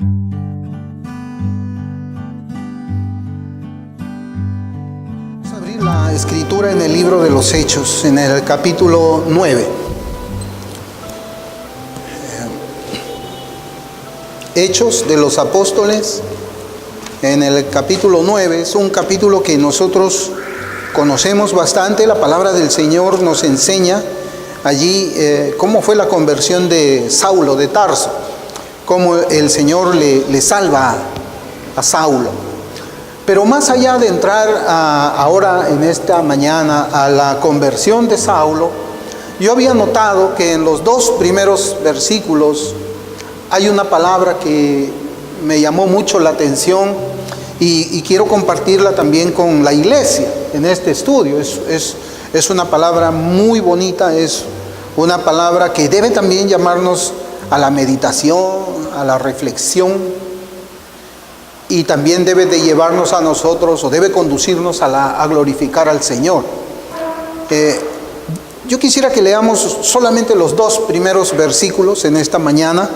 Vamos a abrir la escritura en el libro de los Hechos, en el capítulo 9. Hechos de los Apóstoles, en el capítulo 9, es un capítulo que nosotros conocemos bastante. La palabra del Señor nos enseña allí cómo fue la conversión de Saulo de Tarso, cómo el Señor le salva a Saulo. Pero más allá de entrar ahora en esta mañana a la conversión de Saulo, yo había notado que en los dos primeros versículos hay una palabra que me llamó mucho la atención y quiero compartirla también con la iglesia en este estudio. Es una palabra muy bonita, es una palabra que debe también llamarnos a la meditación, a la reflexión, y también debe de llevarnos a nosotros, o debe conducirnos a glorificar al Señor. Yo quisiera que leamos solamente los dos primeros versículos en esta mañana.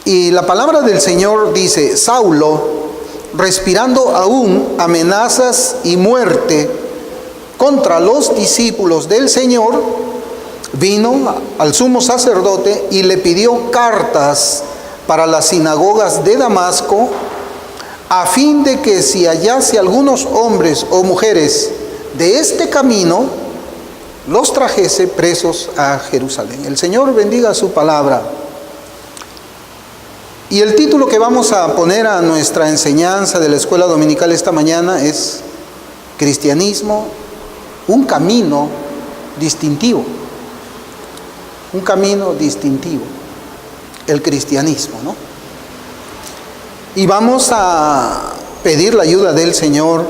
Y la palabra del Señor dice: Saulo, respirando aún amenazas y muerte contra los discípulos del Señor, vino al sumo sacerdote y le pidió cartas para las sinagogas de Damasco, a fin de que si hallase algunos hombres o mujeres de este camino, los trajese presos a Jerusalén. El Señor bendiga su palabra. Y el título que vamos a poner a nuestra enseñanza de la escuela dominical esta mañana es Cristianismo, un camino distintivo. Un camino distintivo, el cristianismo, ¿no? Y vamos a pedir la ayuda del Señor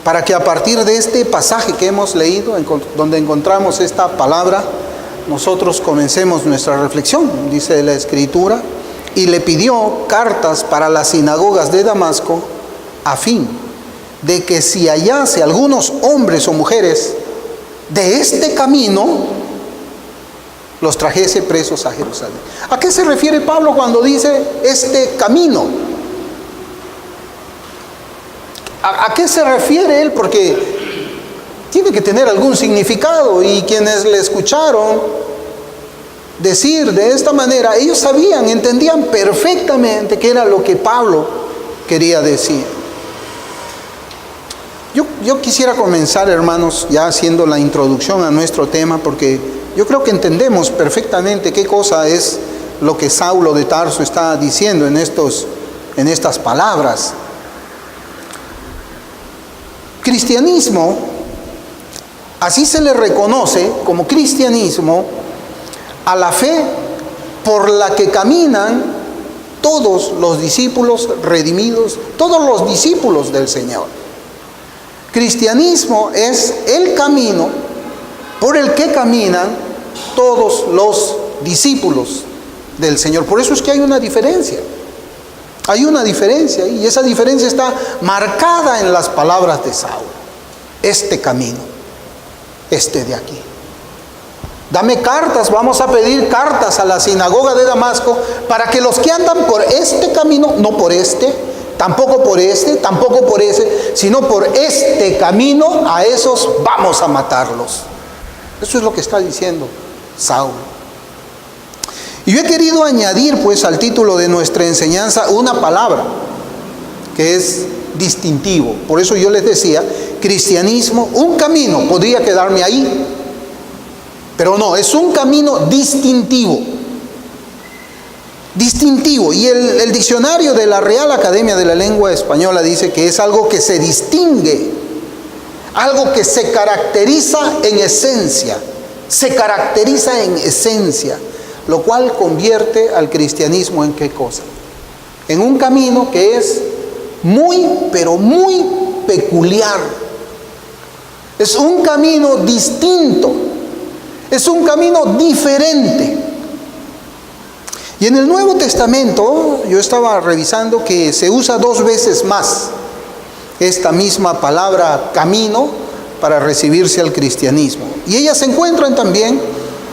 para que a partir de este pasaje que hemos leído, donde encontramos esta palabra, nosotros comencemos nuestra reflexión. Dice la Escritura: y le pidió cartas para las sinagogas de Damasco, a fin de que si hallase algunos hombres o mujeres de este camino, los trajese presos a Jerusalén. ¿A qué se refiere Pablo cuando dice este camino? ¿A qué se refiere él? Porque tiene que tener algún significado, y quienes le escucharon decir de esta manera, ellos sabían, entendían perfectamente qué era lo que Pablo quería decir. Yo quisiera comenzar, hermanos, ya haciendo la introducción a nuestro tema, porque yo creo que entendemos perfectamente qué cosa es lo que Saulo de Tarso está diciendo en estas palabras. Cristianismo, así se le reconoce como cristianismo a la fe por la que caminan todos los discípulos redimidos, todos los discípulos del Señor. Cristianismo es el camino por el que caminan todos los discípulos del Señor. Por eso es que hay una diferencia. Hay una diferencia, y esa diferencia está marcada en las palabras de Saulo. Este camino, este de aquí. Dame cartas, vamos a pedir cartas a la sinagoga de Damasco, para que los que andan por este camino, no por este, tampoco por este, tampoco por ese, sino por este camino, a esos vamos a matarlos. Eso es lo que está diciendo Saulo. Y yo he querido añadir pues al título de nuestra enseñanza una palabra que es distintivo. Por eso yo les decía, cristianismo, un camino, podría quedarme ahí, pero no, es un camino distintivo. Distintivo. Y el diccionario de la Real Academia de la Lengua Española dice que es algo que se distingue, algo que se caracteriza en esencia. Se caracteriza en esencia, lo cual convierte al cristianismo ¿en qué cosa? En un camino que es muy, pero muy peculiar. Es un camino distinto. Es un camino diferente. Y en el Nuevo Testamento, yo estaba revisando que se usa 2 veces más esta misma palabra camino para recibirse al cristianismo. Y ellas se encuentran también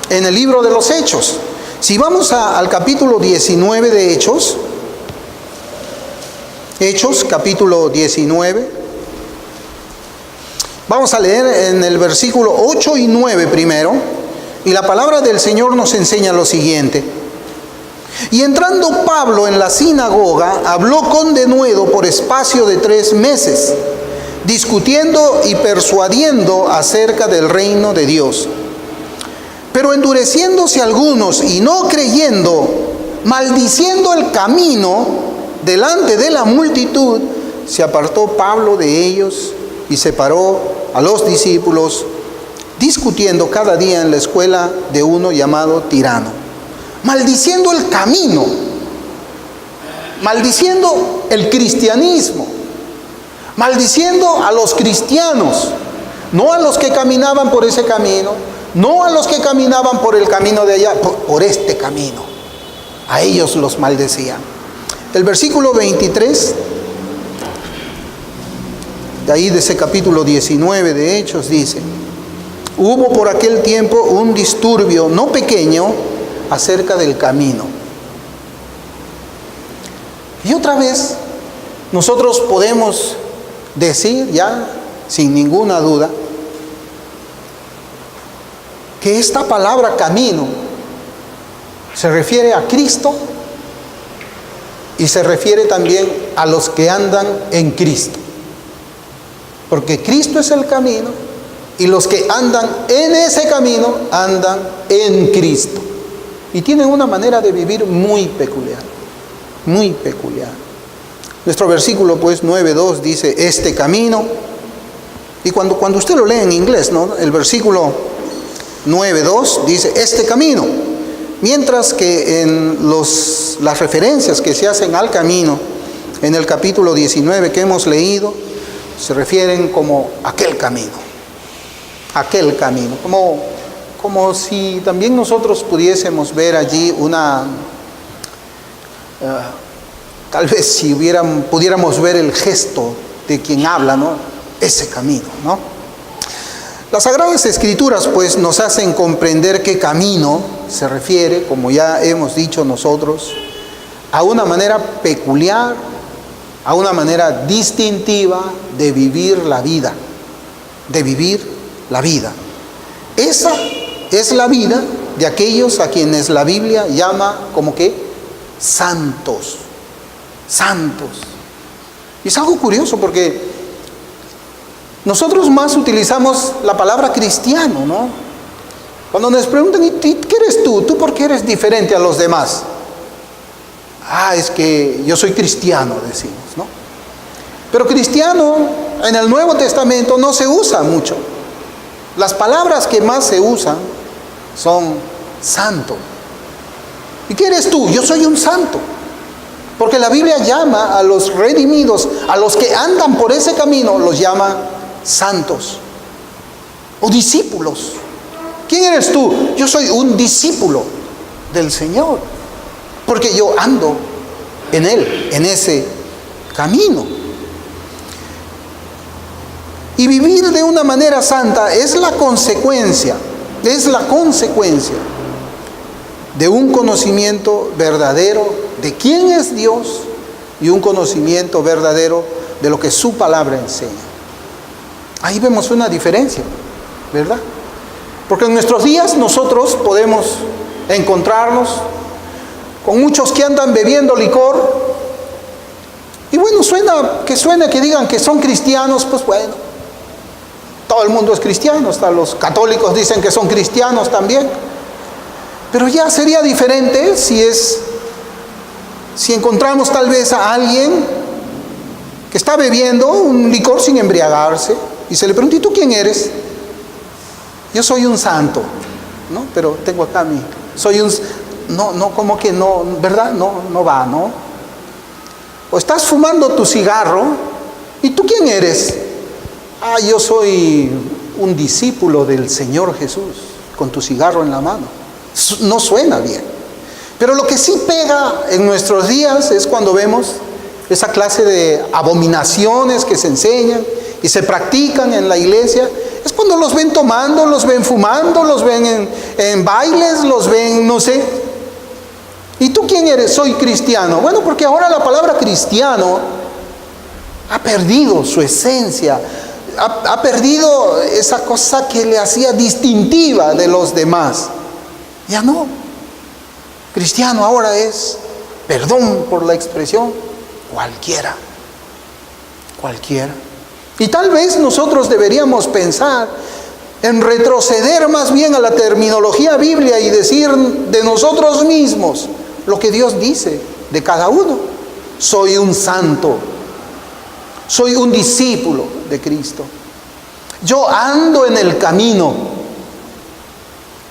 en el libro de los Hechos. Si vamos al capítulo 19 de Hechos, Hechos capítulo 19, vamos a leer en el versículo 8 y 9 primero, y la palabra del Señor nos enseña lo siguiente. Y entrando Pablo en la sinagoga, habló con denuedo por espacio de 3 meses, discutiendo y persuadiendo acerca del reino de Dios. Pero endureciéndose algunos y no creyendo, maldiciendo el camino delante de la multitud, se apartó Pablo de ellos y separó a los discípulos, discutiendo cada día en la escuela de uno llamado Tirano. Maldiciendo el camino, maldiciendo el cristianismo, maldiciendo a los cristianos, no a los que caminaban por ese camino, no a los que caminaban por el camino de allá, por este camino. A ellos los maldecían. El versículo 23, de ahí de ese capítulo 19 de Hechos, dice: hubo por aquel tiempo un disturbio no pequeño acerca del camino. Y otra vez, nosotros podemos decir ya, sin ninguna duda, que esta palabra camino se refiere a Cristo y se refiere también a los que andan en Cristo. Porque Cristo es el camino y los que andan en ese camino andan en Cristo. Y tienen una manera de vivir muy peculiar, muy peculiar. Nuestro versículo pues 9:2 dice este camino. Y cuando usted lo lee en inglés, ¿no? El versículo 9:2 dice este camino. Mientras que en las referencias que se hacen al camino, en el capítulo 19 que hemos leído, se refieren como aquel camino, como si también nosotros pudiésemos ver allí tal vez si pudiéramos ver el gesto de quien habla, ¿no? Ese camino, ¿no? Las Sagradas Escrituras pues nos hacen comprender qué camino se refiere, como ya hemos dicho nosotros, a una manera peculiar, a una manera distintiva de vivir la vida, Esa es la vida de aquellos a quienes la Biblia llama como que santos. Y es algo curioso porque nosotros más utilizamos la palabra cristiano, ¿no? Cuando nos preguntan, ¿y qué eres tú? ¿Tú por qué eres diferente a los demás? Es que yo soy cristiano, decimos, ¿no? Pero cristiano en el Nuevo Testamento no se usa mucho. Las palabras que más se usan son santo. ¿Y qué eres tú? Yo soy un santo. Porque la Biblia llama a los redimidos, a los que andan por ese camino, los llama santos o discípulos. ¿Quién eres tú? Yo soy un discípulo del Señor, porque yo ando en Él, en ese camino. Y vivir de una manera santa es la consecuencia de un conocimiento verdadero de quién es Dios y un conocimiento verdadero de lo que su palabra enseña. Ahí vemos una diferencia, ¿verdad? Porque en nuestros días nosotros podemos encontrarnos con muchos que andan bebiendo licor. Y bueno, suena que digan que son cristianos, pues bueno, todo el mundo es cristiano, hasta los católicos dicen que son cristianos también. Pero ya sería diferente si encontramos tal vez a alguien que está bebiendo un licor sin embriagarse y se le pregunta, ¿y tú quién eres? Yo soy un santo, ¿no? Pero tengo acá como que no, ¿verdad? No va, ¿no? O estás fumando tu cigarro, ¿y tú quién eres? Yo soy un discípulo del Señor Jesús, con tu cigarro en la mano. No suena bien. Pero lo que sí pega en nuestros días es cuando vemos esa clase de abominaciones que se enseñan y se practican en la iglesia. Es cuando los ven tomando, los ven fumando, los ven en bailes, los ven, no sé, ¿Y tú quién eres? Soy cristiano. Bueno, porque ahora la palabra cristiano ha perdido su esencia, ha perdido esa cosa que le hacía distintiva de los demás. Ya no. Cristiano ahora es, perdón por la expresión, cualquiera. Cualquiera. Y tal vez nosotros deberíamos pensar en retroceder más bien a la terminología bíblica y decir de nosotros mismos lo que Dios dice de cada uno. Soy un santo. Soy un discípulo de Cristo. Yo ando en el camino.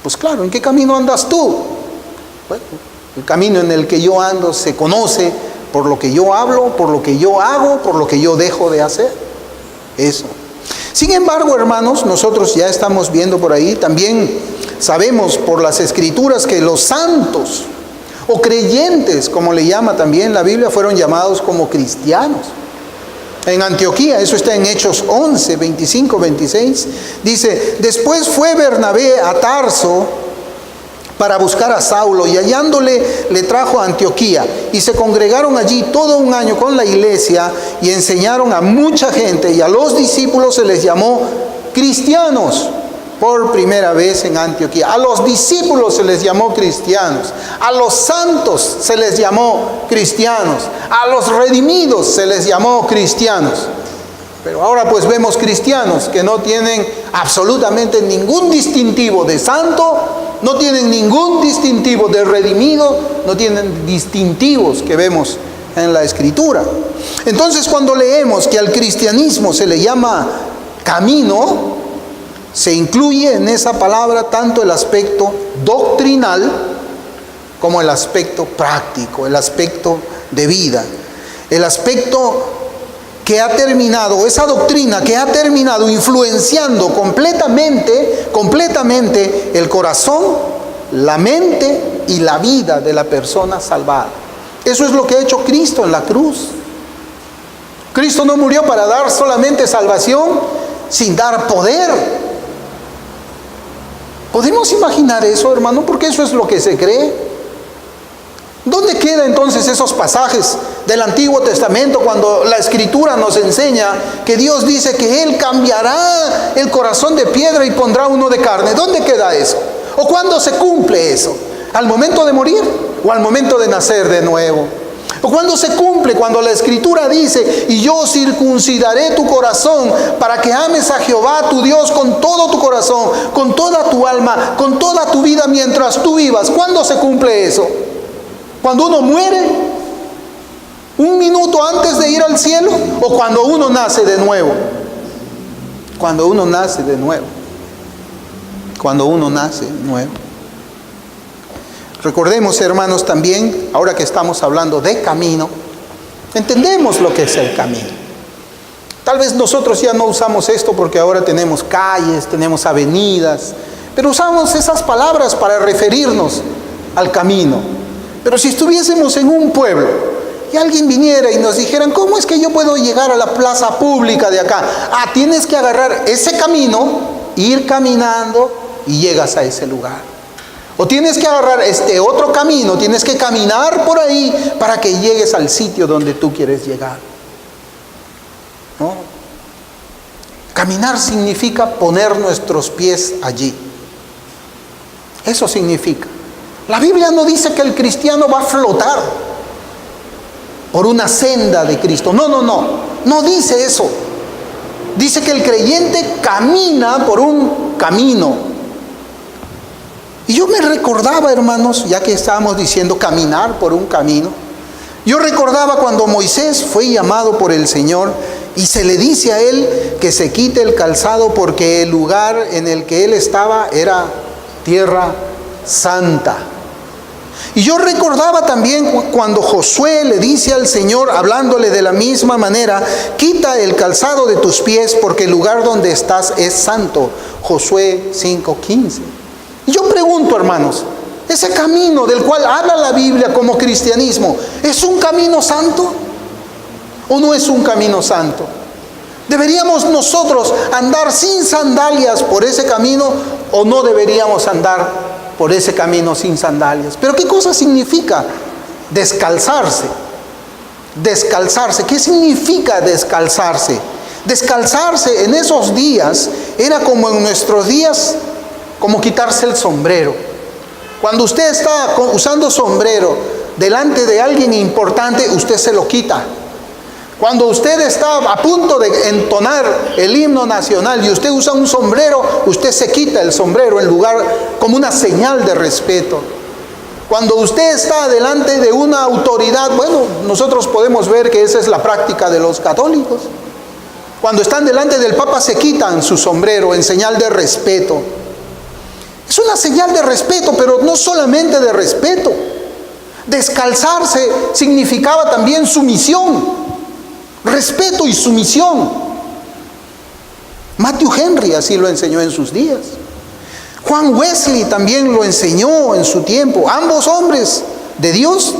Pues claro, ¿en qué camino andas tú? Bueno, el camino en el que yo ando se conoce por lo que yo hablo, por lo que yo hago, por lo que yo dejo de hacer. Eso. Sin embargo, hermanos, nosotros ya estamos viendo por ahí, también sabemos por las Escrituras que los santos o creyentes, como le llama también la Biblia, fueron llamados como cristianos. En Antioquía, eso está en Hechos 11, 25, 26, dice: después fue Bernabé a Tarso para buscar a Saulo, y hallándole le trajo a Antioquía, y se congregaron allí todo un año con la iglesia y enseñaron a mucha gente, y a los discípulos se les llamó cristianos por primera vez en Antioquía. A los discípulos se les llamó cristianos, a los santos se les llamó cristianos, a los redimidos se les llamó cristianos. Pero ahora pues vemos cristianos que no tienen absolutamente ningún distintivo de santo, no tienen ningún distintivo de redimido, no tienen distintivos que vemos en la Escritura. Entonces, cuando leemos que al cristianismo se le llama camino, se incluye en esa palabra tanto el aspecto doctrinal como el aspecto práctico, el aspecto de vida, el aspecto que ha terminado, esa doctrina que ha terminado influenciando completamente el corazón, la mente y la vida de la persona salvada. Eso es lo que ha hecho Cristo en la cruz. Cristo no murió para dar solamente salvación sin dar poder. ¿Podemos imaginar eso, hermano? Porque eso es lo que se cree. ¿Dónde quedan entonces esos pasajes del Antiguo Testamento cuando la Escritura nos enseña que Dios dice que Él cambiará el corazón de piedra y pondrá uno de carne? ¿Dónde queda eso? ¿O cuándo se cumple eso? ¿Al momento de morir o al momento de nacer de nuevo? ¿O cuándo se cumple? Cuando la Escritura dice: y yo circuncidaré tu corazón para que ames a Jehová tu Dios con todo tu corazón, con toda tu alma, con toda tu vida mientras tú vivas. ¿Cuándo se cumple eso? ¿Cuando uno muere? ¿Un minuto antes de ir al cielo? ¿O cuando uno nace de nuevo? Cuando uno nace de nuevo. Cuando uno nace de nuevo. Recordemos, hermanos, también, ahora que estamos hablando de camino, entendemos lo que es el camino. Tal vez nosotros ya no usamos esto porque ahora tenemos calles, tenemos avenidas, pero usamos esas palabras para referirnos al camino. Pero si estuviésemos en un pueblo y alguien viniera y nos dijeran: ¿cómo es que yo puedo llegar a la plaza pública de acá? Ah, tienes que agarrar ese camino, ir caminando y llegas a ese lugar. O tienes que agarrar este otro camino, tienes que caminar por ahí para que llegues al sitio donde tú quieres llegar. ¿No? Caminar significa poner nuestros pies allí. Eso significa. La Biblia no dice que el cristiano va a flotar por una senda de Cristo. No dice eso. Dice que el creyente camina por un camino. Y yo me recordaba, hermanos, ya que estábamos diciendo caminar por un camino, yo recordaba cuando Moisés fue llamado por el Señor y se le dice a él que se quite el calzado porque el lugar en el que él estaba era tierra santa. Y yo recordaba también cuando Josué le dice al Señor, hablándole de la misma manera: quita el calzado de tus pies porque el lugar donde estás es santo. Josué 5:15. Y yo pregunto, hermanos, ¿ese camino del cual habla la Biblia como cristianismo es un camino santo o no es un camino santo? ¿Deberíamos nosotros andar sin sandalias por ese camino o no deberíamos andar por ese camino sin sandalias. Pero ¿qué cosa significa descalzarse? Descalzarse. ¿Qué significa descalzarse? Descalzarse en esos días era como en nuestros días, como quitarse el sombrero. Cuando usted está usando sombrero delante de alguien importante, usted se lo quita. Cuando usted está a punto de entonar el himno nacional y usted usa un sombrero, usted se quita el sombrero en lugar, como una señal de respeto. Cuando usted está delante de una autoridad, bueno, nosotros podemos ver que esa es la práctica de los católicos. Cuando están delante del Papa se quitan su sombrero en señal de respeto. Es una señal de respeto, pero no solamente de respeto. Descalzarse significaba también sumisión. Respeto y sumisión. Matthew Henry así lo enseñó en sus días. Juan Wesley también lo enseñó en su tiempo. Ambos hombres de Dios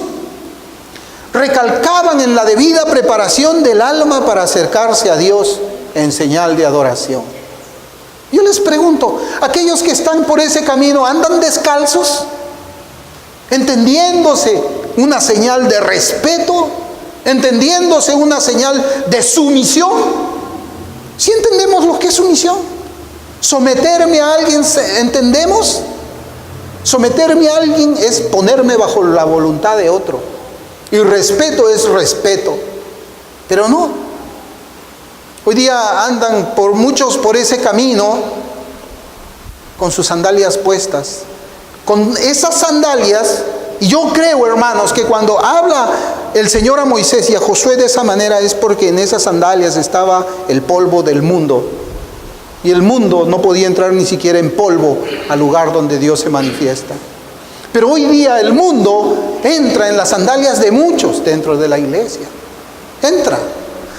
recalcaban en la debida preparación del alma para acercarse a Dios en señal de adoración. Yo les pregunto, aquellos que están por ese camino, ¿andan descalzos? Entendiéndose una señal de respeto, entendiéndose una señal de sumisión. ¿Sí entendemos lo que es sumisión? Someterme a alguien, ¿entendemos? Someterme a alguien es ponerme bajo la voluntad de otro. Y respeto es respeto. Pero no. Hoy día andan muchos por ese camino con sus sandalias puestas. Con esas sandalias, y yo creo, hermanos, que cuando habla el Señor a Moisés y a Josué de esa manera es porque en esas sandalias estaba el polvo del mundo. Y el mundo no podía entrar ni siquiera en polvo al lugar donde Dios se manifiesta. Pero hoy día el mundo entra en las sandalias de muchos dentro de la iglesia. Entra.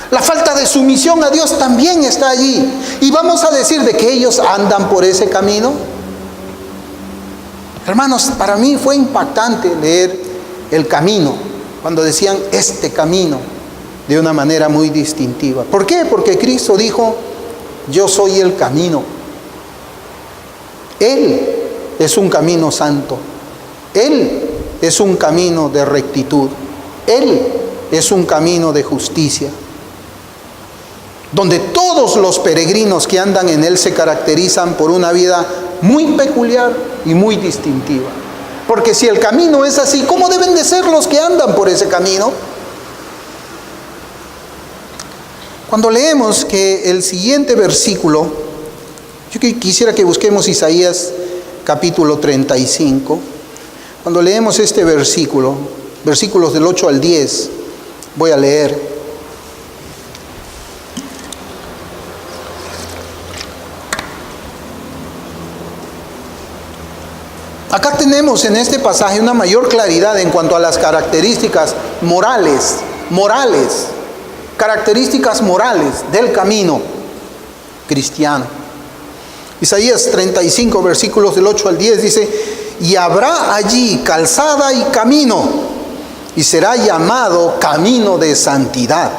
La falta de sumisión a Dios también está allí. Y vamos a decir de que ellos andan por ese camino. Hermanos, para mí fue impactante leer el camino, cuando decían este camino, de una manera muy distintiva. ¿Por qué? Porque Cristo dijo, yo soy el camino. Él es un camino santo. Él es un camino de rectitud. Él es un camino de justicia. Donde todos los peregrinos que andan en Él se caracterizan por una vida muy peculiar y muy distintiva. Porque si el camino es así, ¿cómo deben de ser los que andan por ese camino? Cuando leemos que el siguiente versículo, yo quisiera que busquemos Isaías capítulo 35. Cuando leemos este versículo, versículos del 8 al 10, voy a leer. Acá tenemos en este pasaje una mayor claridad en cuanto a las características morales, características morales del camino cristiano. Isaías 35, versículos del 8 al 10 dice, y habrá allí calzada y camino, y será llamado camino de santidad.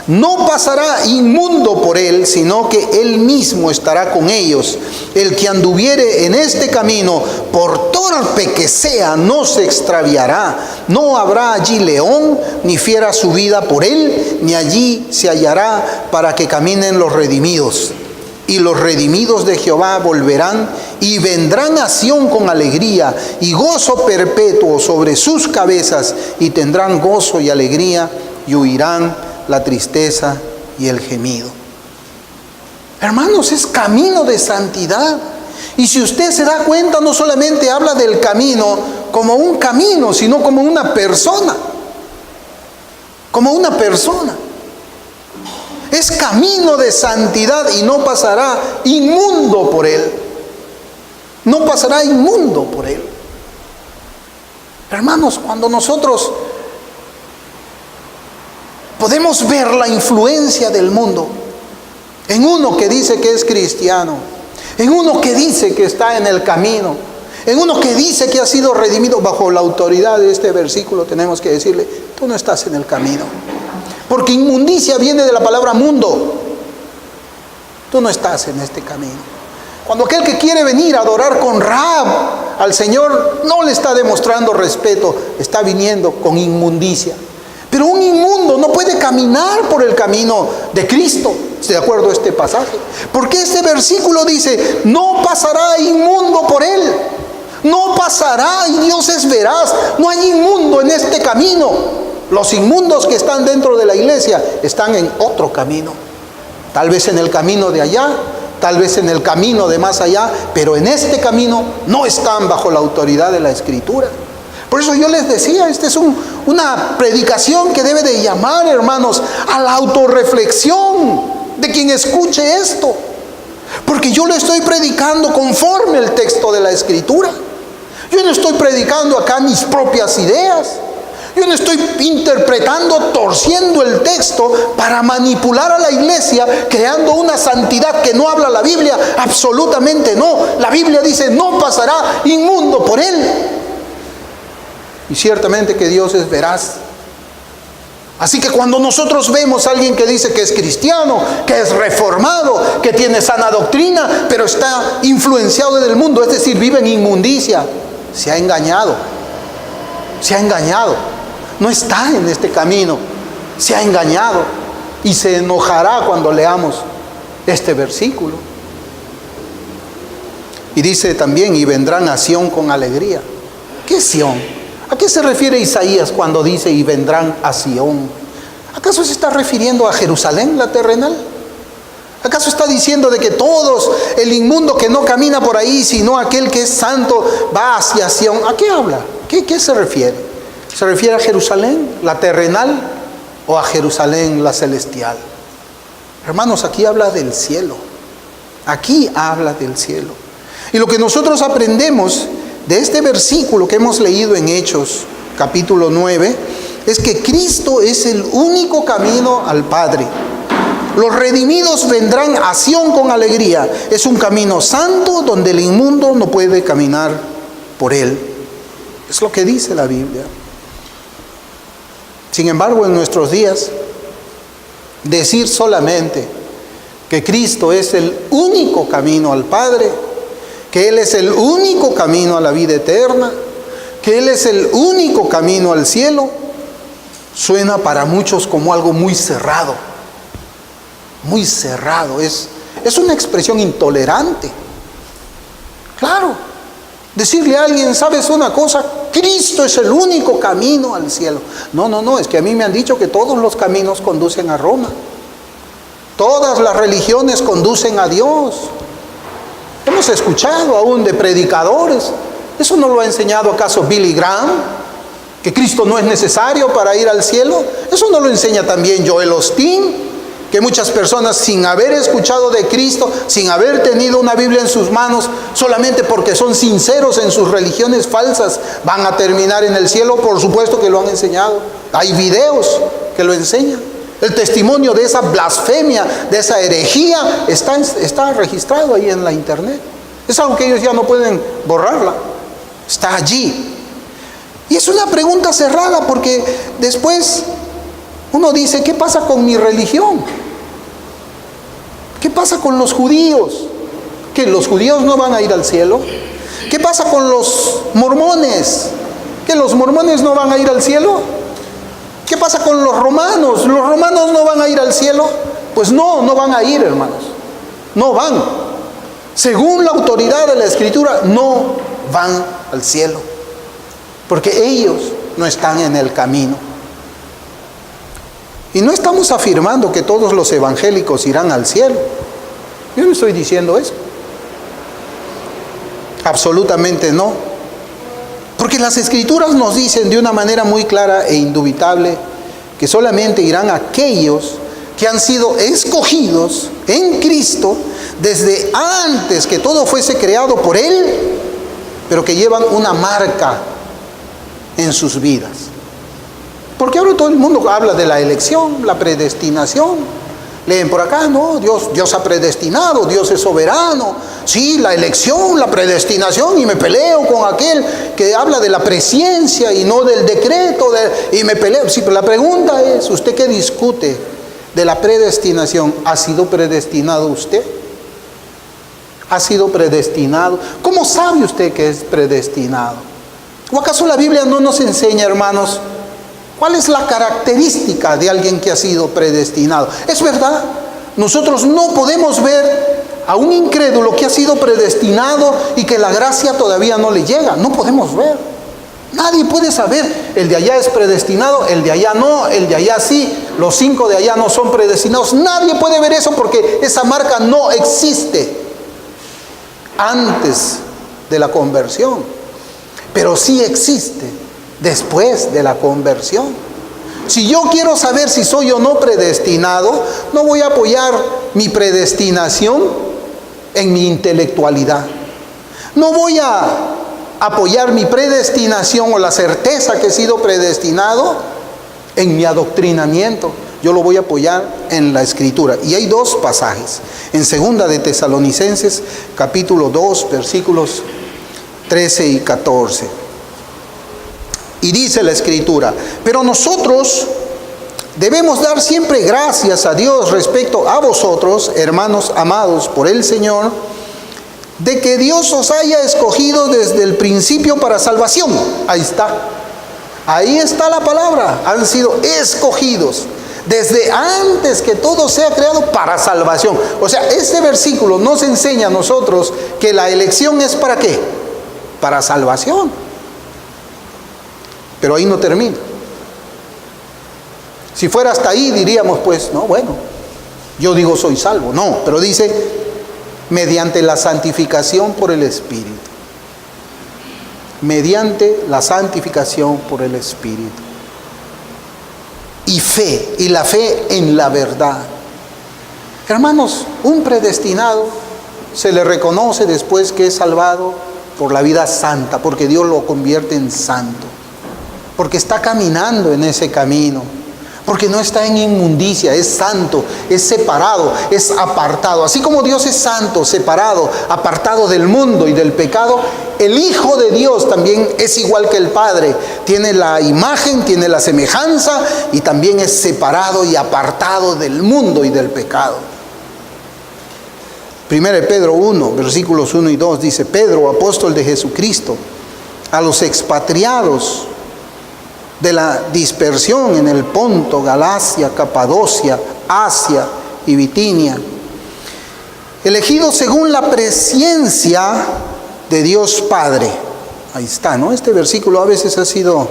No pasará inmundo por él, sino que él mismo estará con ellos. El que anduviere en este camino, por torpe que sea, no se extraviará. No habrá allí león, ni fiera subida por él, ni allí se hallará para que caminen los redimidos. Y los redimidos de Jehová volverán y vendrán a Sión con alegría y gozo perpetuo sobre sus cabezas, y tendrán gozo y alegría y huirán la tristeza y el gemido. Hermanos, es camino de santidad. Y si usted se da cuenta, no solamente habla del camino como un camino, sino como una persona. Como una persona. Es camino de santidad y no pasará inmundo por él. No pasará inmundo por él. Hermanos, cuando nosotros podemos ver la influencia del mundo en uno que dice que es cristiano, en uno que dice que está en el camino, en uno que dice que ha sido redimido bajo la autoridad de este versículo, tenemos que decirle, tú no estás en el camino. Porque inmundicia viene de la palabra mundo. Tú no estás en este camino. Cuando aquel que quiere venir a adorar con Rahab al Señor no le está demostrando respeto, está viniendo con inmundicia. Pero un inmundo no puede caminar por el camino de Cristo, de acuerdo a este pasaje. Porque este versículo dice, no pasará inmundo por él. No pasará, y Dios es veraz. No hay inmundo en este camino. Los inmundos que están dentro de la iglesia están en otro camino. Tal vez en el camino de allá, tal vez en el camino de más allá, pero en este camino no están bajo la autoridad de la Escritura. Por eso yo les decía, esta es una predicación que debe de llamar, hermanos, a la autorreflexión de quien escuche esto. Porque yo lo estoy predicando conforme el texto de la Escritura. Yo no estoy predicando acá mis propias ideas. Yo no estoy interpretando, torciendo el texto para manipular a la iglesia, creando una santidad que no habla la Biblia. Absolutamente no. La Biblia dice, no pasará inmundo por él. Y ciertamente que Dios es veraz. Así que cuando nosotros vemos a alguien que dice que es cristiano, que es reformado, que tiene sana doctrina, pero está influenciado del mundo, es decir, vive en inmundicia, se ha engañado. Se ha engañado. No está en este camino. Se ha engañado. Y se enojará cuando leamos este versículo. Y dice también, y vendrán a Sión con alegría. ¿Qué es Sión? ¿A qué se refiere Isaías cuando dice y vendrán a Sión? ¿Acaso se está refiriendo a Jerusalén, la terrenal? ¿Acaso está diciendo de que todos, el inmundo que no camina por ahí, sino aquel que es santo, va hacia Sión? ¿A qué habla? ¿Qué se refiere? ¿Se refiere a Jerusalén, la terrenal, o a Jerusalén, la celestial? Hermanos, aquí habla del cielo. Aquí habla del cielo. Y lo que nosotros aprendemos de este versículo que hemos leído en Hechos, capítulo 9, es que Cristo es el único camino al Padre. Los redimidos vendrán a Sión con alegría. Es un camino santo donde el inmundo no puede caminar por él. Es lo que dice la Biblia. Sin embargo, en nuestros días, decir solamente que Cristo es el único camino al Padre, que Él es el único camino a la vida eterna, que Él es el único camino al cielo, suena para muchos como algo muy cerrado. Muy cerrado. Es una expresión intolerante. Claro, decirle a alguien, ¿sabes una cosa? Cristo es el único camino al cielo. No, es que a mí me han dicho que todos los caminos conducen a Roma. Todas las religiones conducen a Dios. Hemos escuchado aún de predicadores. ¿Eso no lo ha enseñado acaso Billy Graham? ¿Que Cristo no es necesario para ir al cielo? ¿Eso no lo enseña también Joel Osteen? Que muchas personas, sin haber escuchado de Cristo, sin haber tenido una Biblia en sus manos, solamente porque son sinceros en sus religiones falsas, van a terminar en el cielo. Por supuesto que lo han enseñado. Hay videos que lo enseñan. El testimonio de esa blasfemia, de esa herejía, está registrado ahí en la internet. Es algo que ellos ya no pueden borrarla. Está allí. Y es una pregunta cerrada, porque después uno dice, ¿qué pasa con mi religión? ¿Qué pasa con los judíos? ¿Que los judíos no van a ir al cielo? ¿Qué pasa con los mormones? ¿Que los mormones no van a ir al cielo? ¿Qué pasa con los romanos? ¿Los romanos no van a ir al cielo? Pues no van a ir, hermanos. No van. Según la autoridad de la Escritura, no van al cielo. Porque ellos no están en el camino. Y no estamos afirmando que todos los evangélicos irán al cielo. Yo no estoy diciendo eso. Absolutamente no. Porque las Escrituras nos dicen de una manera muy clara e indubitable que solamente irán aquellos que han sido escogidos en Cristo desde antes que todo fuese creado por Él, pero que llevan una marca en sus vidas. Porque ahora todo el mundo habla de la elección, la predestinación. Leen por acá, no, Dios ha predestinado, Dios es soberano. Sí, la elección, la predestinación, y me peleo con aquel que habla de la presciencia y no del decreto, y me peleo. Sí, pero la pregunta es, ¿usted qué discute de la predestinación? ¿Ha sido predestinado usted? Ha sido predestinado. ¿Cómo sabe usted que es predestinado? ¿O acaso la Biblia no nos enseña, hermanos, cuál es la característica de alguien que ha sido predestinado? Es verdad, nosotros no podemos ver a un incrédulo que ha sido predestinado y que la gracia todavía no le llega. No podemos ver. Nadie puede saber, el de allá es predestinado, el de allá no, el de allá sí, los 5 de allá no son predestinados. Nadie puede ver eso porque esa marca no existe antes de la conversión, pero sí existe después de la conversión. Si yo quiero saber si soy o no predestinado, no voy a apoyar mi predestinación en mi intelectualidad. No voy a apoyar mi predestinación o la certeza que he sido predestinado en mi adoctrinamiento. Yo lo voy a apoyar en la Escritura. Y hay 2 pasajes. En 2 de Tesalonicenses, capítulo 2, versículos 13 y 14. Y dice la Escritura: pero nosotros debemos dar siempre gracias a Dios respecto a vosotros, hermanos amados por el Señor, de que Dios os haya escogido desde el principio para salvación. Ahí está. Ahí está la palabra. Han sido escogidos desde antes que todo sea creado para salvación. O sea, este versículo nos enseña a nosotros que la elección es ¿para qué? Para salvación. Pero ahí no termina. Si fuera hasta ahí diríamos, pues, no, bueno, yo digo soy salvo. No, pero dice, mediante la santificación por el Espíritu. Mediante la santificación por el Espíritu. Y fe, y la fe en la verdad. Hermanos, un predestinado se le reconoce después que es salvado por la vida santa, porque Dios lo convierte en santo, porque está caminando en ese camino, porque no está en inmundicia, es santo, es separado, es apartado. Así como Dios es santo, separado, apartado del mundo y del pecado, el Hijo de Dios también es igual que el Padre. Tiene la imagen, tiene la semejanza y también es separado y apartado del mundo y del pecado. 1 Pedro 1, versículos 1 y 2 dice: Pedro, apóstol de Jesucristo, a los expatriados de la dispersión en el Ponto, Galacia, Capadocia, Asia y Bitinia, elegidos según la presciencia de Dios Padre. Ahí está, ¿no? Este versículo a veces ha sido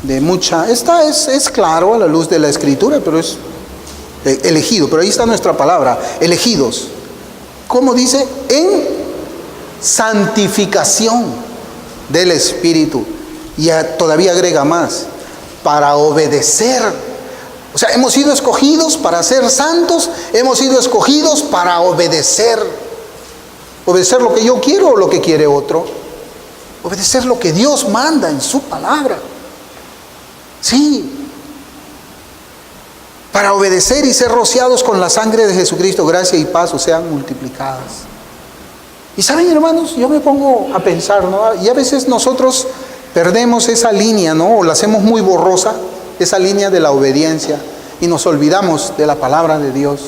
de mucha... es claro a la luz de la Escritura, pero es elegido. Pero ahí está nuestra palabra, elegidos. ¿Cómo dice? En santificación del Espíritu. Y todavía agrega más, para obedecer. O sea, hemos sido escogidos para ser santos, hemos sido escogidos para obedecer. Obedecer lo que yo quiero o lo que quiere otro. Obedecer lo que Dios manda en su palabra. Sí. Para obedecer y ser rociados con la sangre de Jesucristo, gracia y paz sean multiplicadas. Y saben, hermanos, yo me pongo a pensar, ¿no? Y a veces nosotros perdemos esa línea, ¿no? O la hacemos muy borrosa, esa línea de la obediencia, y nos olvidamos de la palabra de Dios.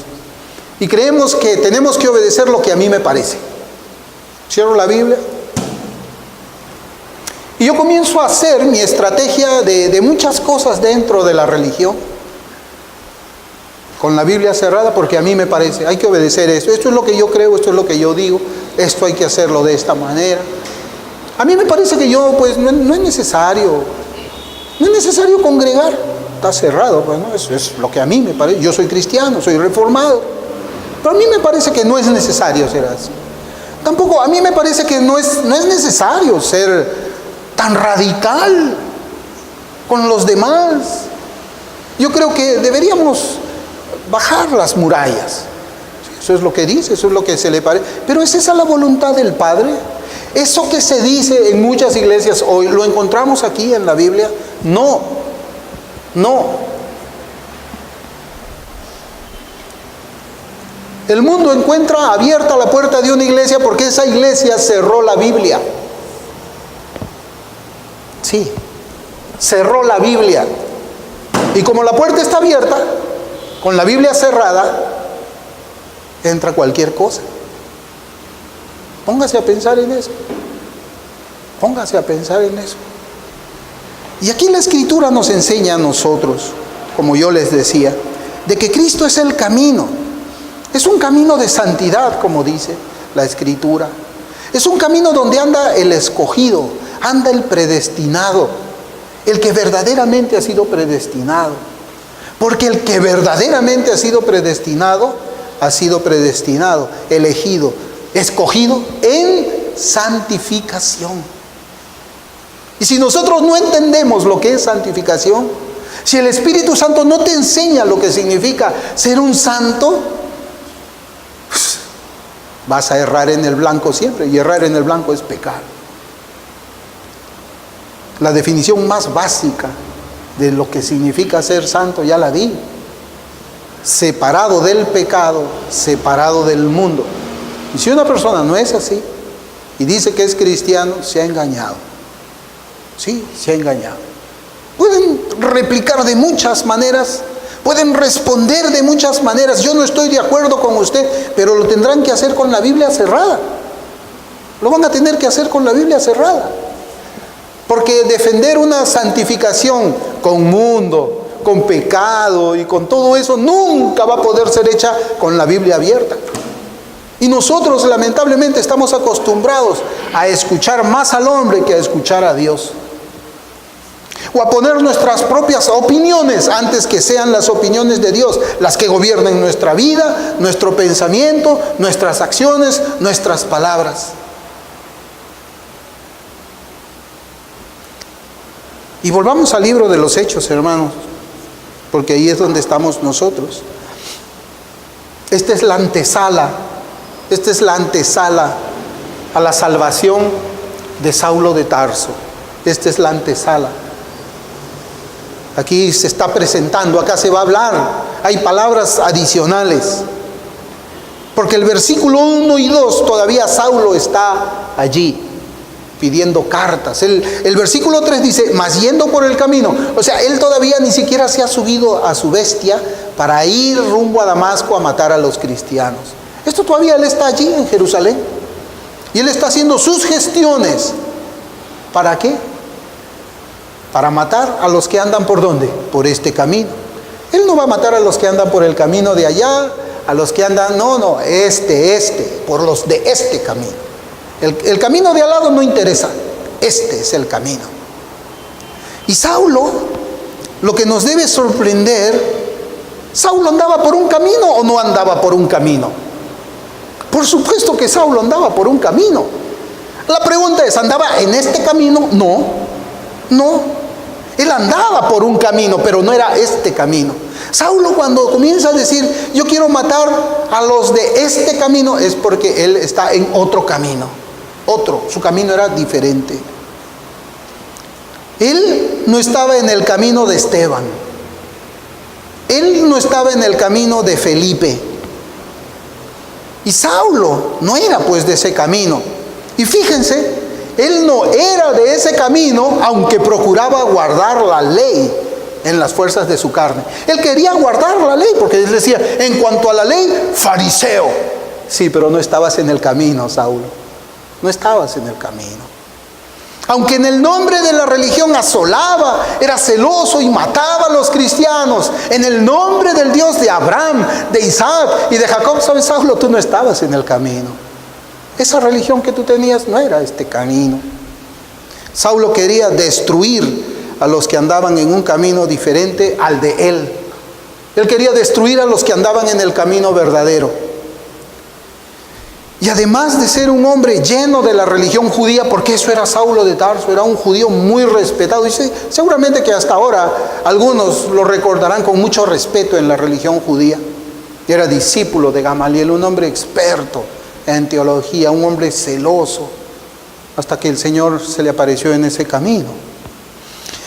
Y creemos que tenemos que obedecer lo que a mí me parece. Cierro la Biblia y yo comienzo a hacer mi estrategia de muchas cosas dentro de la religión, con la Biblia cerrada, porque a mí me parece, hay que obedecer esto. Esto es lo que yo creo, esto es lo que yo digo, esto hay que hacerlo de esta manera. A mí me parece que yo, pues, no es necesario congregar. Está cerrado, pues, ¿no? Eso es lo que a mí me parece. Yo soy cristiano, soy reformado. Pero a mí me parece que no es necesario ser así. Tampoco, a mí me parece que no es necesario ser tan radical con los demás. Yo creo que deberíamos bajar las murallas. Eso es lo que dice, eso es lo que se le parece. Pero ¿es esa la voluntad del Padre? Eso que se dice en muchas iglesias hoy, ¿lo encontramos aquí en la Biblia? No, no. El mundo encuentra abierta la puerta de una iglesia porque esa iglesia cerró la Biblia. Sí, cerró la Biblia. Y como la puerta está abierta, con la Biblia cerrada, entra cualquier cosa. Póngase a pensar en eso. Póngase a pensar en eso. Y aquí la Escritura nos enseña a nosotros, como yo les decía, de que Cristo es el camino. Es un camino de santidad, como dice la Escritura. Es un camino donde anda el escogido, anda el predestinado, el que verdaderamente ha sido predestinado. Porque el que verdaderamente ha sido predestinado, elegido, escogido en santificación. Y si nosotros no entendemos lo que es santificación, si el Espíritu Santo no te enseña lo que significa ser un santo, vas a errar en el blanco siempre, y errar en el blanco es pecar. La definición más básica de lo que significa ser santo ya la di: separado del pecado, separado del mundo. Y si una persona no es así y dice que es cristiano, se ha engañado. Sí, se ha engañado. Pueden replicar de muchas maneras, pueden responder de muchas maneras. Yo no estoy de acuerdo con usted, pero lo tendrán que hacer con la Biblia cerrada. Lo van a tener que hacer con la Biblia cerrada. Porque defender una santificación con mundo, con pecado y con todo eso, nunca va a poder ser hecha con la Biblia abierta. Y nosotros lamentablemente estamos acostumbrados a escuchar más al hombre que a escuchar a Dios. O a poner nuestras propias opiniones antes que sean las opiniones de Dios, las que gobiernen nuestra vida, nuestro pensamiento, nuestras acciones, nuestras palabras. Y volvamos al libro de los Hechos, hermanos, porque ahí es donde estamos nosotros. Esta es la antesala a la salvación de Saulo de Tarso. Esta es la antesala. Aquí se está presentando, acá se va a hablar, hay palabras adicionales. Porque el versículo 1 y 2 todavía Saulo está allí pidiendo cartas. El versículo 3 dice, mas yendo por el camino. O sea, él todavía ni siquiera se ha subido a su bestia para ir rumbo a Damasco a matar a los cristianos. Esto todavía él está allí en Jerusalén. Y él está haciendo sus gestiones. ¿Para qué? Para matar a los que andan ¿por dónde? Por este camino. Él no va a matar a los que andan por el camino de allá, a los que andan, no, por los de este camino. El camino de al lado no interesa, este es el camino. Y Saulo, lo que nos debe sorprender, ¿Saulo andaba por un camino o no andaba por un camino? Por supuesto que Saulo andaba por un camino. La pregunta es, ¿andaba en este camino? No. Él andaba por un camino, pero no era este camino. Saulo, cuando comienza a decir, yo quiero matar a los de este camino, es porque él está en otro camino. Su camino era diferente. Él no estaba en el camino de Esteban. Él no estaba en el camino de Felipe. Y Saulo no era pues de ese camino. Y fíjense, él no era de ese camino, aunque procuraba guardar la ley en las fuerzas de su carne. Él quería guardar la ley, porque él decía, en cuanto a la ley, fariseo. Sí, pero no estabas en el camino, Saulo. No estabas en el camino. Aunque en el nombre de la religión asolaba, era celoso y mataba a los cristianos, en el nombre del Dios de Abraham, de Isaac y de Jacob, ¿sabes, Saulo? Tú no estabas en el camino. Esa religión que tú tenías no era este camino. Saulo quería destruir a los que andaban en un camino diferente al de él. Él quería destruir a los que andaban en el camino verdadero. Y además de ser un hombre lleno de la religión judía, porque eso era Saulo de Tarso, era un judío muy respetado. Y seguramente que hasta ahora algunos lo recordarán con mucho respeto en la religión judía. Era discípulo de Gamaliel, un hombre experto en teología, un hombre celoso, hasta que el Señor se le apareció en ese camino.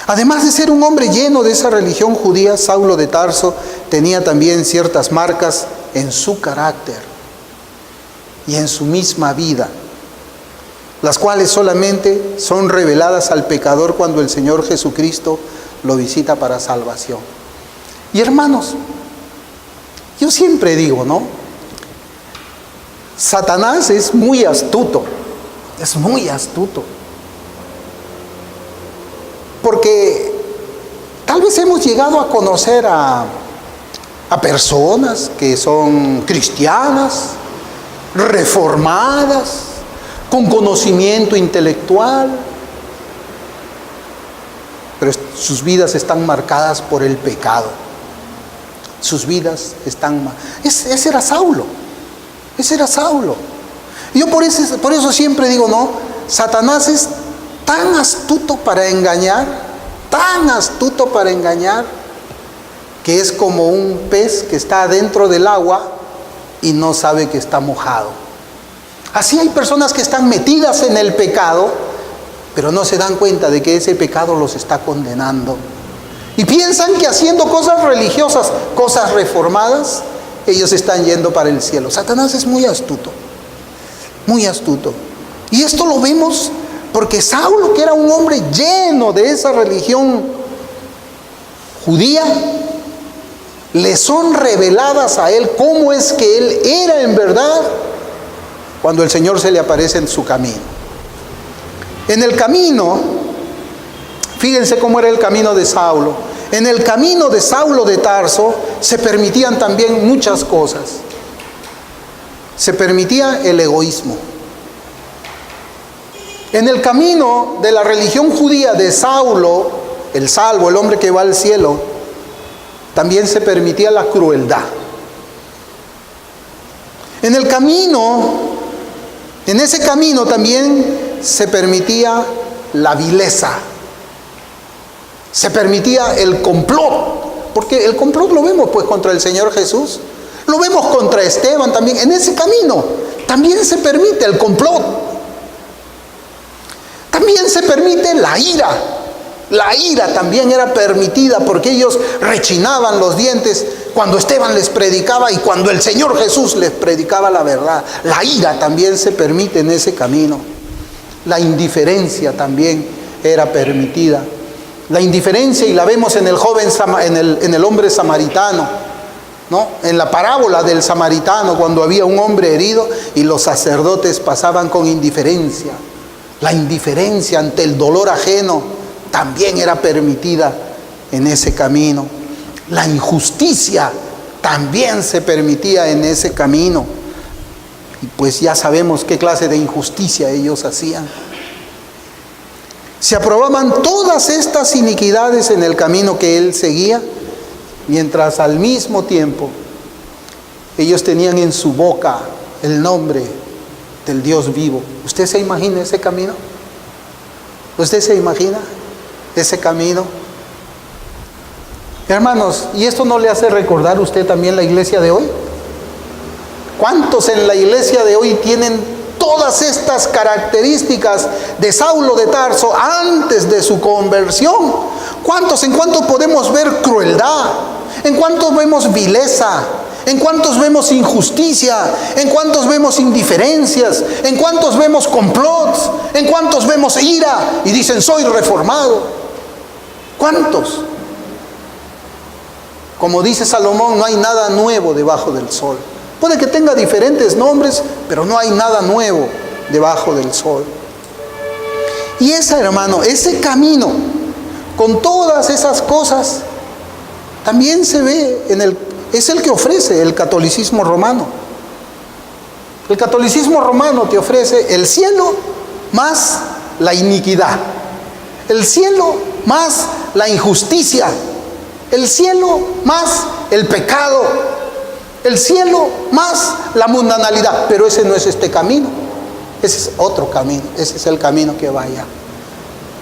Además de ser un hombre lleno de esa religión judía, Saulo de Tarso tenía también ciertas marcas en su carácter y en su misma vida, las cuales solamente son reveladas al pecador cuando el Señor Jesucristo lo visita para salvación. Y hermanos, yo siempre digo, ¿no? Satanás es muy astuto. Es muy astuto. Porque tal vez hemos llegado a conocer a personas que son cristianas, reformadas, con conocimiento intelectual, pero sus vidas están marcadas por el pecado. Sus vidas están... Ese era Saulo. Ese era Saulo. Yo por eso siempre digo, no, Satanás es tan astuto para engañar, que es como un pez que está dentro del agua y no sabe que está mojado. Así hay personas que están metidas en el pecado, pero no se dan cuenta de que ese pecado los está condenando. Y piensan que haciendo cosas religiosas, cosas reformadas, ellos están yendo para el cielo. Satanás es muy astuto, muy astuto. Y esto lo vemos porque Saulo, que era un hombre lleno de esa religión judía, le son reveladas a él cómo es que él era en verdad cuando el Señor se le aparece en su camino. En el camino, fíjense cómo era el camino de Saulo. En el camino de Saulo de Tarso se permitían también muchas cosas. Se permitía el egoísmo. En el camino de la religión judía de Saulo, el salvo, el hombre que va al cielo, también se permitía la crueldad. En el camino, en ese camino también se permitía la vileza. Se permitía el complot, porque el complot lo vemos pues contra el Señor Jesús, lo vemos contra Esteban también. En ese camino también se permite el complot. También se permite la ira. La ira también era permitida porque ellos rechinaban los dientes cuando Esteban les predicaba y cuando el Señor Jesús les predicaba la verdad. La ira también se permite en ese camino. La indiferencia también era permitida. La indiferencia, y la vemos en el joven, en el hombre samaritano, ¿no? En la parábola del samaritano, cuando había un hombre herido y los sacerdotes pasaban con indiferencia. La indiferencia ante el dolor ajeno también era permitida en ese camino. La injusticia también se permitía en ese camino. Y pues ya sabemos qué clase de injusticia ellos hacían. Se aprobaban todas estas iniquidades en el camino que él seguía, mientras al mismo tiempo ellos tenían en su boca el nombre del Dios vivo. ¿Usted se imagina ese camino? ¿Usted se imagina ese camino? Hermanos, ¿y esto no le hace recordar a usted también la iglesia de hoy? ¿Cuántos en la iglesia de hoy tienen todas estas características de Saulo de Tarso antes de su conversión? ¿Cuántos? ¿En cuánto podemos ver crueldad? ¿En cuántos vemos vileza? ¿En cuántos vemos injusticia? ¿En cuántos vemos indiferencias? ¿En cuántos vemos complots? ¿En cuántos vemos ira? Y dicen, soy reformado. ¿Cuántos? Como dice Salomón, no hay nada nuevo debajo del sol. Puede que tenga diferentes nombres, pero no hay nada nuevo debajo del sol. Y hermano, ese camino, con todas esas cosas, también se ve es el que ofrece el catolicismo romano. El catolicismo romano te ofrece el cielo más la iniquidad, el cielo más la injusticia, el cielo más el pecado, el cielo más la mundanalidad. Pero ese no es este camino, ese es otro camino, ese es el camino que va allá.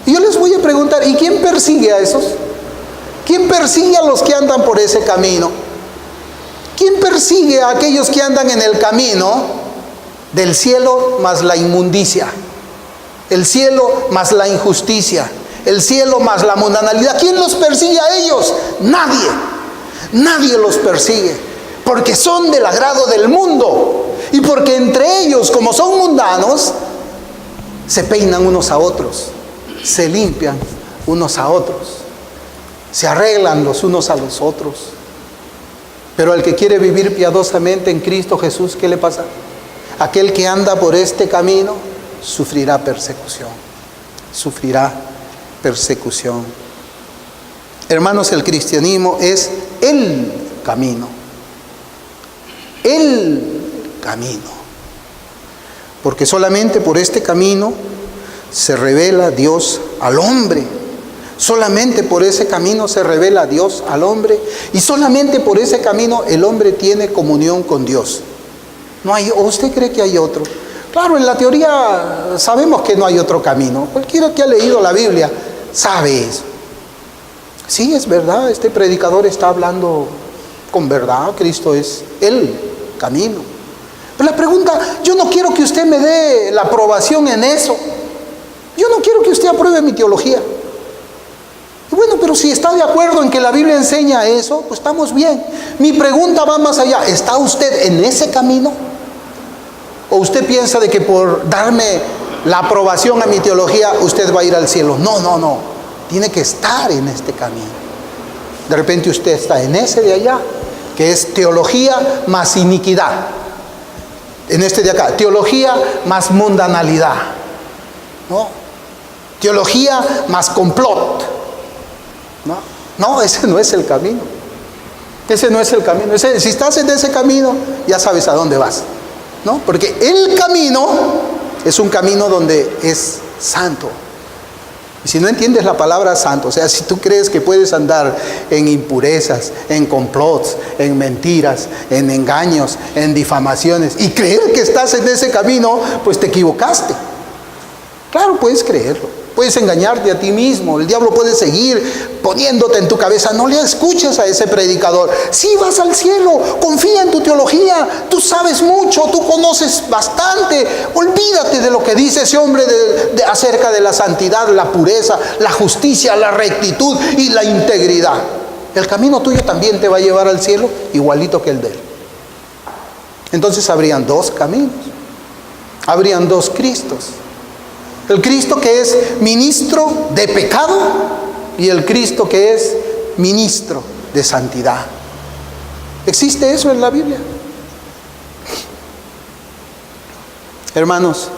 Y yo les voy a preguntar, ¿y quién persigue a esos? ¿Quién persigue a los que andan por ese camino? ¿Quién persigue a aquellos que andan en el camino del cielo más la inmundicia, el cielo más la injusticia, el cielo más la mundanalidad? ¿Quién los persigue a ellos? Nadie. Nadie los persigue, porque son del agrado del mundo y porque entre ellos, como son mundanos, se peinan unos a otros, se limpian unos a otros, se arreglan los unos a los otros. Pero al que quiere vivir piadosamente en Cristo Jesús, ¿qué le pasa? Aquel que anda por este camino sufrirá persecución. Sufrirá persecución. Hermanos, el cristianismo es el camino. El camino. Porque solamente por este camino se revela Dios al hombre. Solamente por ese camino se revela Dios al hombre. Y solamente por ese camino el hombre tiene comunión con Dios. No hay, ¿o usted cree que hay otro? Claro, en la teoría sabemos que no hay otro camino. Cualquiera que ha leído la Biblia sabe eso. Sí, es verdad, este predicador está hablando con verdad. Cristo es el camino. Pero la pregunta, yo no quiero que usted me dé la aprobación en eso. Yo no quiero que usted apruebe mi teología. Y bueno, pero si está de acuerdo en que la Biblia enseña eso, pues estamos bien. Mi pregunta va más allá. ¿Está usted en ese camino? ¿O usted piensa de que por darme la aprobación a mi teología, usted va a ir al cielo? No. Tiene que estar en este camino. De repente usted está en ese de allá, que es teología más iniquidad. En este de acá, teología más mundanalidad. ¿No? Teología más complot. No, ese no es el camino. Ese no es el camino. Si estás en ese camino, ya sabes a dónde vas. ¿No? Porque el camino es un camino donde es santo. Y si no entiendes la palabra santo, o sea, si tú crees que puedes andar en impurezas, en complots, en mentiras, en engaños, en difamaciones, y creer que estás en ese camino, pues te equivocaste. Claro, puedes creerlo. Puedes engañarte a ti mismo. El diablo puede seguir poniéndote en tu cabeza. No le escuches a ese predicador. Sí, vas al cielo. Confía en tu teología. Tú sabes mucho. Tú conoces bastante. Olvídate de lo que dice ese hombre acerca de la santidad, la pureza, la justicia, la rectitud y la integridad. El camino tuyo también te va a llevar al cielo igualito que el de él. Entonces habrían dos caminos. Habrían dos Cristos. El Cristo que es ministro de pecado y el Cristo que es ministro de santidad. ¿Existe eso en la Biblia? Hermanos,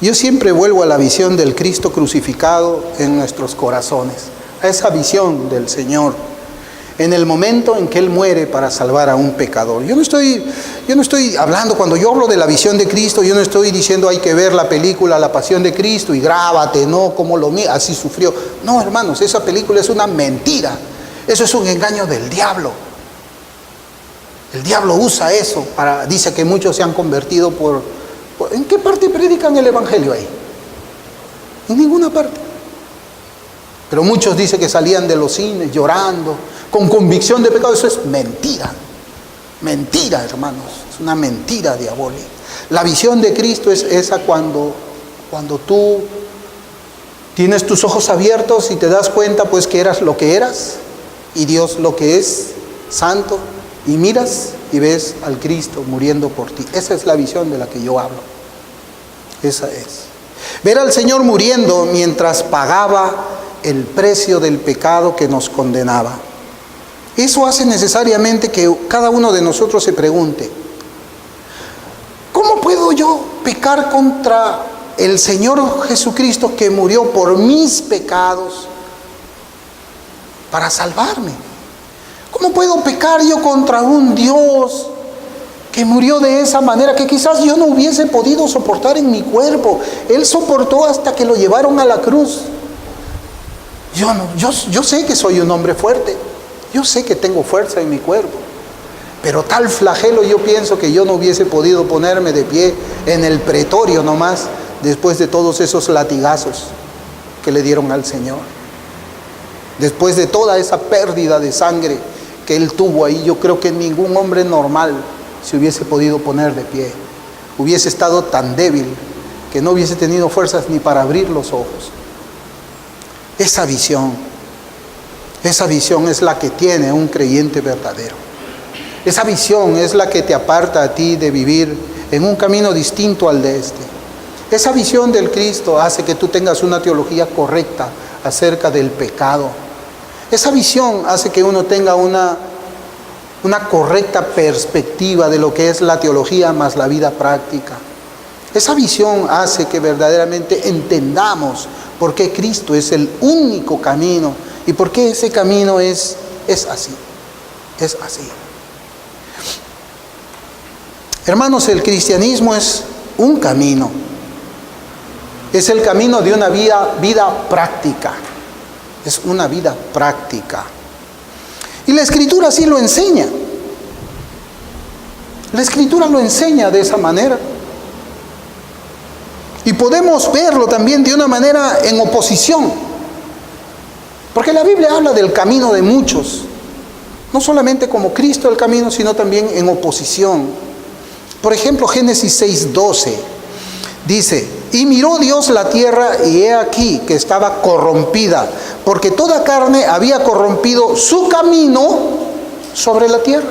yo siempre vuelvo a la visión del Cristo crucificado en nuestros corazones, a esa visión del Señor en el momento en que Él muere para salvar a un pecador. Yo no estoy hablando, cuando yo hablo de la visión de Cristo, yo no estoy diciendo hay que ver la película La Pasión de Cristo y grábate, no, como así sufrió. No, hermanos, esa película es una mentira. Eso es un engaño del diablo. El diablo usa eso dice que muchos se han convertido ¿en qué parte predican el evangelio ahí? En ninguna parte. Pero muchos dicen que salían de los cines llorando, con convicción de pecado. Eso es mentira. Mentira, hermanos. Es una mentira diabólica. La visión de Cristo es esa cuando tú tienes tus ojos abiertos y te das cuenta pues que eras lo que eras y Dios lo que es, santo, y miras y ves al Cristo muriendo por ti. Esa es la visión de la que yo hablo. Esa es. Ver al Señor muriendo mientras pagaba el precio del pecado que nos condenaba. Eso hace necesariamente que cada uno de nosotros se pregunte, ¿cómo puedo yo pecar contra el Señor Jesucristo que murió por mis pecados para salvarme? ¿Cómo puedo pecar yo contra un Dios que murió de esa manera que quizás yo no hubiese podido soportar en mi cuerpo? Él soportó hasta que lo llevaron a la cruz. Yo sé que soy un hombre fuerte. Yo sé que tengo fuerza en mi cuerpo. Pero tal flagelo yo pienso que yo no hubiese podido ponerme de pie en el pretorio nomás después de todos esos latigazos que le dieron al Señor. Después de toda esa pérdida de sangre que Él tuvo ahí, yo creo que ningún hombre normal se hubiese podido poner de pie. Hubiese estado tan débil que no hubiese tenido fuerzas ni para abrir los ojos. Esa visión es la que tiene un creyente verdadero. Esa visión es la que te aparta a ti de vivir en un camino distinto al de este. Esa visión del Cristo hace que tú tengas una teología correcta acerca del pecado. Esa visión hace que uno tenga una correcta perspectiva de lo que es la teología más la vida práctica. Esa visión hace que verdaderamente entendamos por qué Cristo es el único camino y por qué ese camino es así. Es así. Hermanos, el cristianismo es un camino. Es el camino de una vida práctica. Es una vida práctica. Y la Escritura sí lo enseña. La Escritura lo enseña de esa manera. Y podemos verlo también de una manera en oposición. Porque la Biblia habla del camino de muchos. No solamente como Cristo el camino, sino también en oposición. Por ejemplo, Génesis 6:12 dice: y miró Dios la tierra, y he aquí que estaba corrompida, porque toda carne había corrompido su camino sobre la tierra.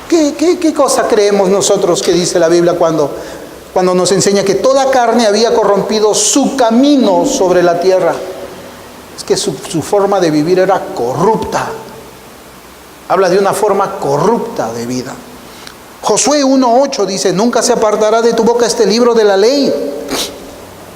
¿Qué cosa creemos nosotros que dice la Biblia cuando nos enseña que toda carne había corrompido su camino sobre la tierra? Es que su forma de vivir era corrupta. Habla de una forma corrupta de vida. Josué 1:8 dice: nunca se apartará de tu boca este libro de la ley,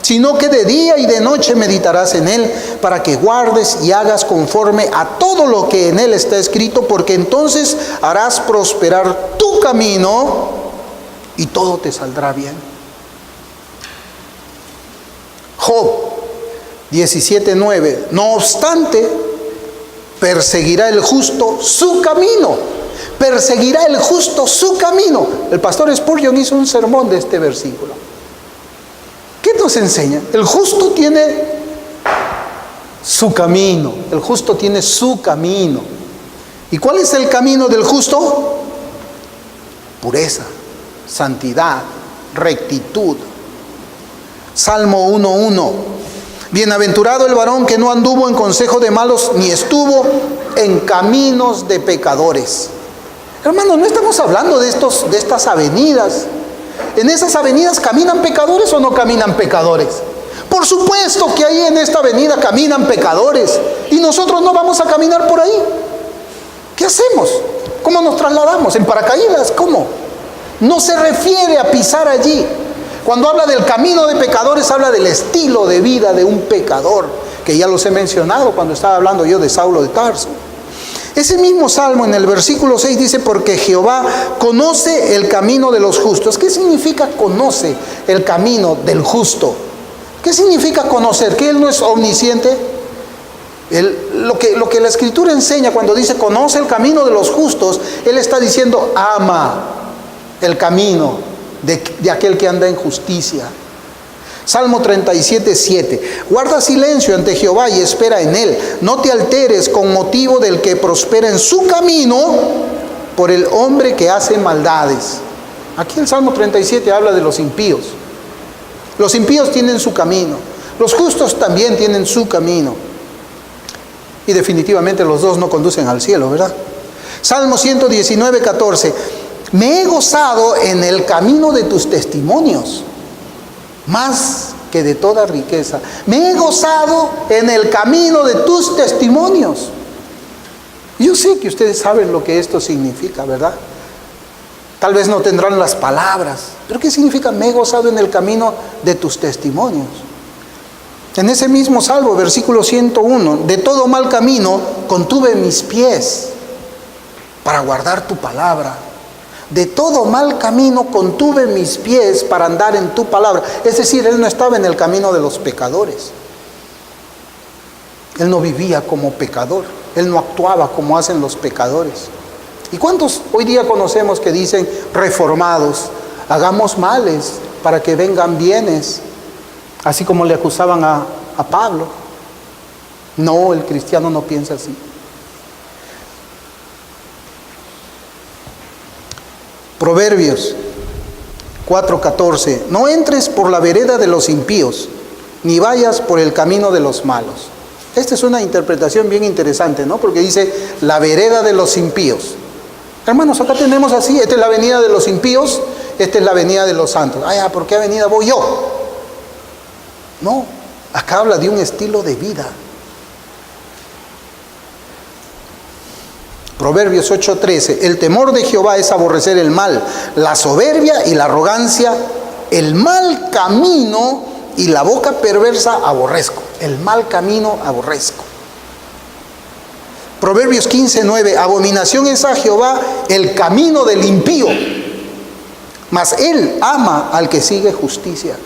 sino que de día y de noche meditarás en él, para que guardes y hagas conforme a todo lo que en él está escrito, porque entonces harás prosperar tu camino y todo te saldrá bien. Job 17:9: no obstante, perseguirá el justo su camino. Perseguirá el justo su camino. El pastor Spurgeon hizo un sermón de este versículo. ¿Qué nos enseña? El justo tiene su camino. El justo tiene su camino. ¿Y cuál es el camino del justo? Pureza, santidad, rectitud. Salmo 1:1: bienaventurado el varón que no anduvo en consejo de malos, ni estuvo en caminos de pecadores. Hermanos, no estamos hablando de estas avenidas. ¿En esas avenidas caminan pecadores o no caminan pecadores? Por supuesto que ahí en esta avenida caminan pecadores. Y nosotros no vamos a caminar por ahí. ¿Qué hacemos? ¿Cómo nos trasladamos? ¿En paracaídas? ¿Cómo? No se refiere a pisar allí. Cuando habla del camino de pecadores, habla del estilo de vida de un pecador, que ya los he mencionado cuando estaba hablando yo de Saulo de Tarso. Ese mismo salmo en el versículo 6 dice: porque Jehová conoce el camino de los justos. ¿Qué significa conoce el camino del justo? ¿Qué significa conocer? ¿Que Él no es omnisciente? Lo que la Escritura enseña cuando dice conoce el camino de los justos, Él está diciendo ama el camino de aquel que anda en justicia. Salmo 37:7: guarda silencio ante Jehová y espera en él. No te alteres con motivo del que prospera en su camino, por el hombre que hace maldades. Aquí el Salmo 37 habla de los impíos. Los impíos tienen su camino. Los justos también tienen su camino. Y definitivamente los dos no conducen al cielo, ¿verdad? Salmo 119:14: me he gozado en el camino de tus testimonios, más que de toda riqueza. Me he gozado en el camino de tus testimonios. Yo sé que ustedes saben lo que esto significa, ¿verdad? Tal vez no tendrán las palabras, pero ¿qué significa me he gozado en el camino de tus testimonios? En ese mismo salmo, versículo 101: de todo mal camino contuve mis pies para guardar tu palabra. De todo mal camino contuve mis pies para andar en tu palabra. Es decir, él no estaba en el camino de los pecadores. Él no vivía como pecador. Él no actuaba como hacen los pecadores. ¿Y cuántos hoy día conocemos que dicen reformados? Hagamos males para que vengan bienes. Así como le acusaban a Pablo. No, el cristiano no piensa así. Proverbios 4:14: no entres por la vereda de los impíos, ni vayas por el camino de los malos. Esta es una interpretación bien interesante, ¿no? Porque dice la vereda de los impíos. Hermanos, acá tenemos así: esta es la avenida de los impíos, esta es la avenida de los santos. ¿Por qué avenida voy yo? No, acá habla de un estilo de vida. Proverbios 8:13: el temor de Jehová es aborrecer el mal, la soberbia y la arrogancia el mal camino y la boca perversa aborrezco. El mal camino aborrezco. Proverbios 15:9, abominación es a Jehová el camino del impío, mas él ama al que sigue justicia.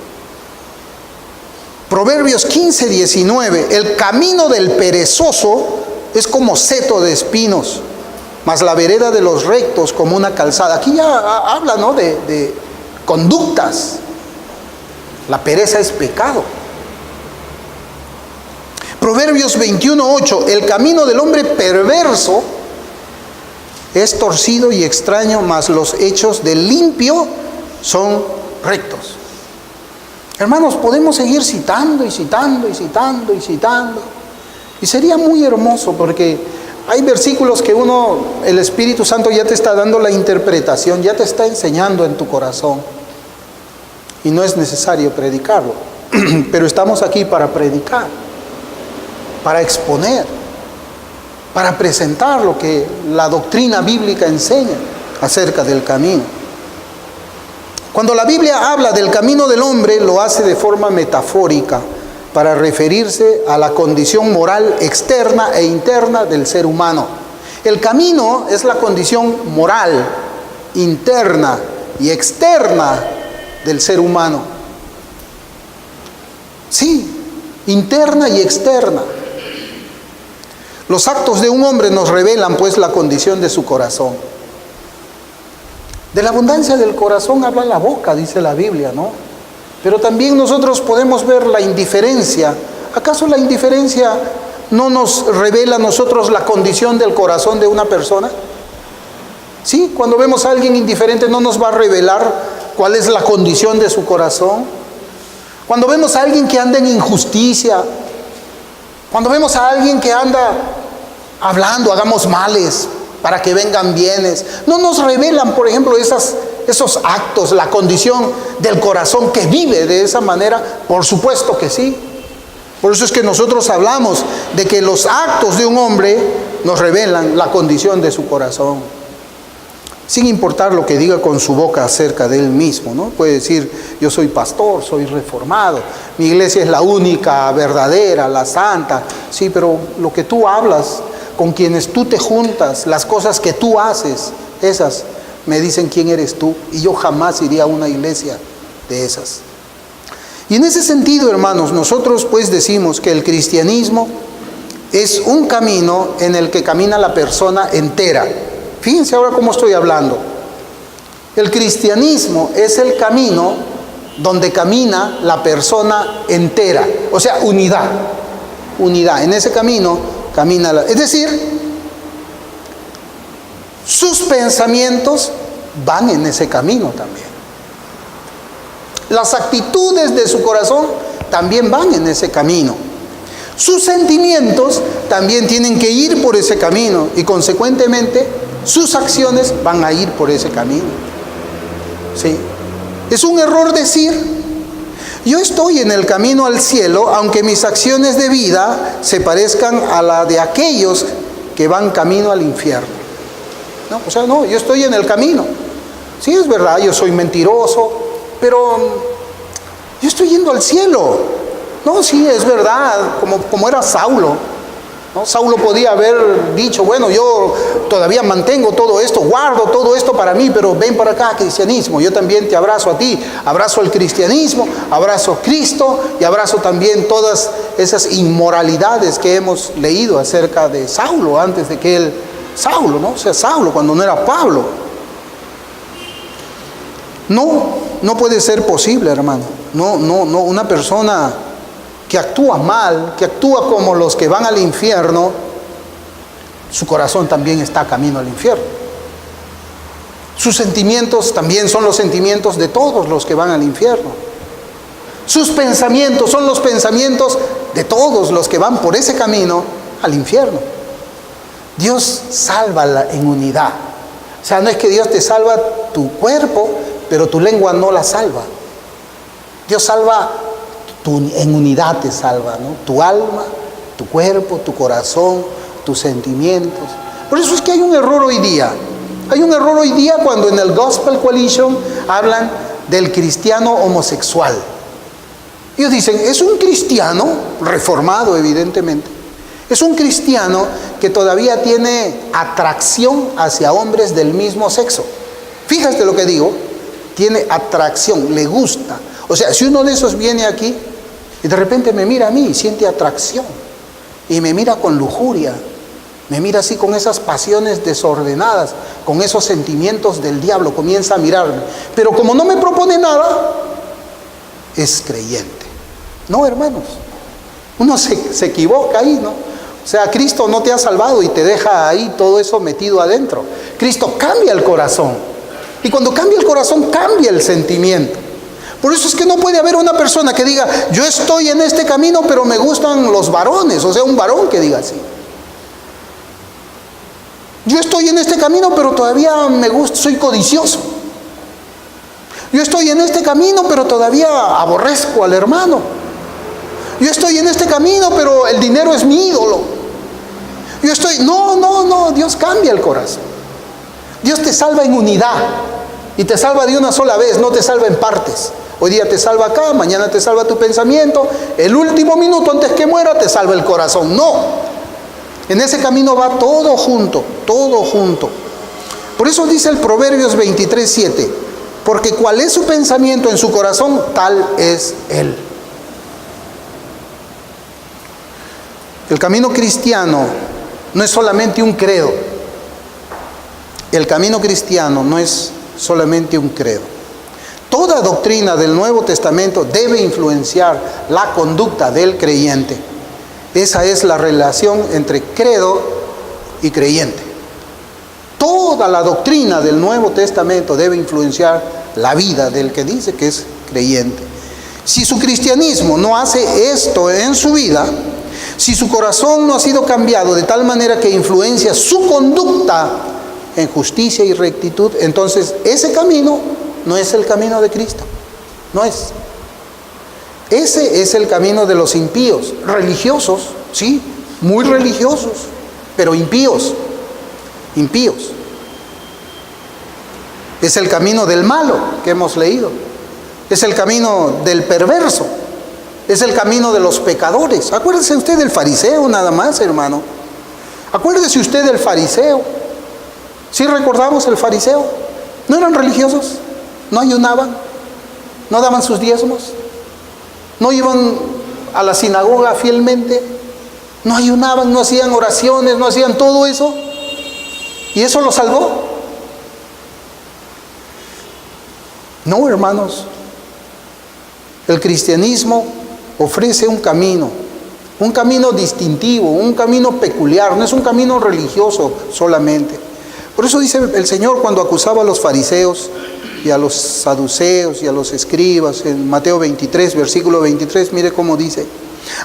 Proverbios 15:19, el camino del perezoso es como seto de espinos, mas la vereda de los rectos como una calzada. Aquí ya habla, ¿no?, de conductas. La pereza es pecado. Proverbios 21:8, el camino del hombre perverso es torcido y extraño, mas los hechos del limpio son rectos. Hermanos, podemos seguir citando y citando y citando y citando. Y sería muy hermoso porque hay versículos que el Espíritu Santo ya te está dando la interpretación, ya te está enseñando en tu corazón. Y no es necesario predicarlo. Pero estamos aquí para predicar, para exponer, para presentar lo que la doctrina bíblica enseña acerca del camino. Cuando la Biblia habla del camino del hombre, lo hace de forma metafórica para referirse a la condición moral externa e interna del ser humano. El camino es la condición moral, interna y externa del ser humano. Sí, interna y externa. Los actos de un hombre nos revelan pues la condición de su corazón. De la abundancia del corazón habla la boca, dice la Biblia, ¿no? Pero también nosotros podemos ver la indiferencia. ¿Acaso la indiferencia no nos revela a nosotros la condición del corazón de una persona? Sí, cuando vemos a alguien indiferente no nos va a revelar cuál es la condición de su corazón. Cuando vemos a alguien que anda en injusticia, cuando vemos a alguien que anda hablando, hagamos males para que vengan bienes, no nos revelan, por ejemplo, esos actos, la condición del corazón que vive de esa manera. Por supuesto que sí. Por eso es que nosotros hablamos de que los actos de un hombre nos revelan la condición de su corazón, sin importar lo que diga con su boca acerca de él mismo, ¿no? Puede decir, yo soy pastor, soy reformado, mi iglesia es la única, verdadera, la santa. Sí, pero lo que tú hablas, con quienes tú te juntas, las cosas que tú haces, esas me dicen quién eres tú. Y yo jamás iría a una iglesia de esas. Y en ese sentido, hermanos, nosotros pues decimos que el cristianismo es un camino en el que camina la persona entera. Fíjense ahora cómo estoy hablando. El cristianismo es el camino donde camina la persona entera, o sea, unidad. Unidad. En ese camino camina es decir, sus pensamientos van en ese camino también. Las actitudes de su corazón también van en ese camino. Sus sentimientos también tienen que ir por ese camino y consecuentemente sus acciones van a ir por ese camino. ¿Sí? Es un error decir, yo estoy en el camino al cielo, aunque mis acciones de vida se parezcan a la de aquellos que van camino al infierno. No, o sea, no, yo estoy en el camino. Sí, es verdad, yo soy mentiroso, pero yo estoy yendo al cielo. No, sí, es verdad, como era Saulo, ¿no? Saulo podía haber dicho, bueno, yo todavía mantengo todo esto, guardo todo esto para mí, pero ven para acá, cristianismo, yo también te abrazo a ti, abrazo el cristianismo, abrazo a Cristo y abrazo también todas esas inmoralidades que hemos leído acerca de Saulo, antes de que él, Saulo, ¿no? O sea, Saulo, cuando no era Pablo. No puede ser posible, hermano. No, una persona que actúa mal, que actúa como los que van al infierno, su corazón también está camino al infierno. Sus sentimientos también son los sentimientos de todos los que van al infierno. Sus pensamientos son los pensamientos de todos los que van por ese camino al infierno. Dios salva en unidad. O sea, no es que Dios te salva tu cuerpo, pero tu lengua no la salva. Dios salva en unidad, te salva, ¿no? Tu alma, tu cuerpo, tu corazón, tus sentimientos. Por eso es que hay un error hoy día. Hay un error hoy día cuando en el Gospel Coalition hablan del cristiano homosexual. Ellos dicen, es un cristiano reformado, evidentemente. Es un cristiano que todavía tiene atracción hacia hombres del mismo sexo. Fíjate lo que digo, tiene atracción, le gusta. O sea, si uno de esos viene aquí y de repente me mira a mí y siente atracción, y me mira con lujuria, me mira así con esas pasiones desordenadas, con esos sentimientos del diablo, comienza a mirarme. Pero como no me propone nada, es creyente. No, hermanos, uno se equivoca ahí, ¿no? O sea, Cristo no te ha salvado y te deja ahí todo eso metido adentro. Cristo cambia el corazón. Y cuando cambia el corazón, cambia el sentimiento. Por eso es que no puede haber una persona que diga, yo estoy en este camino, pero me gustan los varones. O sea, un varón que diga así. Yo estoy en este camino, pero todavía me gusta, soy codicioso. Yo estoy en este camino, pero todavía aborrezco al hermano. Yo estoy en este camino, pero el dinero es mi ídolo. Yo estoy... No, Dios cambia el corazón. Dios te salva en unidad. Y te salva de una sola vez, no te salva en partes. Hoy día te salva acá, mañana te salva tu pensamiento. El último minuto antes que muera te salva el corazón. No. En ese camino va todo junto, todo junto. Por eso dice el Proverbios 23:7. Porque cuál es su pensamiento en su corazón, tal es él. El camino cristiano no es solamente un credo. El camino cristiano no es solamente un credo. Toda doctrina del Nuevo Testamento debe influenciar la conducta del creyente. Esa es la relación entre credo y creyente. Toda la doctrina del Nuevo Testamento debe influenciar la vida del que dice que es creyente. Si su cristianismo no hace esto en su vida, si su corazón no ha sido cambiado de tal manera que influencia su conducta en justicia y rectitud, entonces ese camino no es el camino de Cristo. No es. Ese es el camino de los impíos, religiosos, sí, muy religiosos, pero impíos, impíos. Es el camino del malo que hemos leído. Es el camino del perverso. Es el camino de los pecadores. Acuérdese usted del fariseo nada más, hermano. Acuérdese usted del fariseo. ¿Sí recordamos el fariseo? ¿No eran religiosos? ¿No ayunaban? ¿No daban sus diezmos? ¿No iban a la sinagoga fielmente? ¿No ayunaban? ¿No hacían oraciones? ¿No hacían todo eso? ¿Y eso lo salvó? No, hermanos. El cristianismo ofrece un camino distintivo, un camino peculiar, no es un camino religioso solamente. Por eso dice el Señor cuando acusaba a los fariseos y a los saduceos y a los escribas, en Mateo 23, versículo 23, mire cómo dice: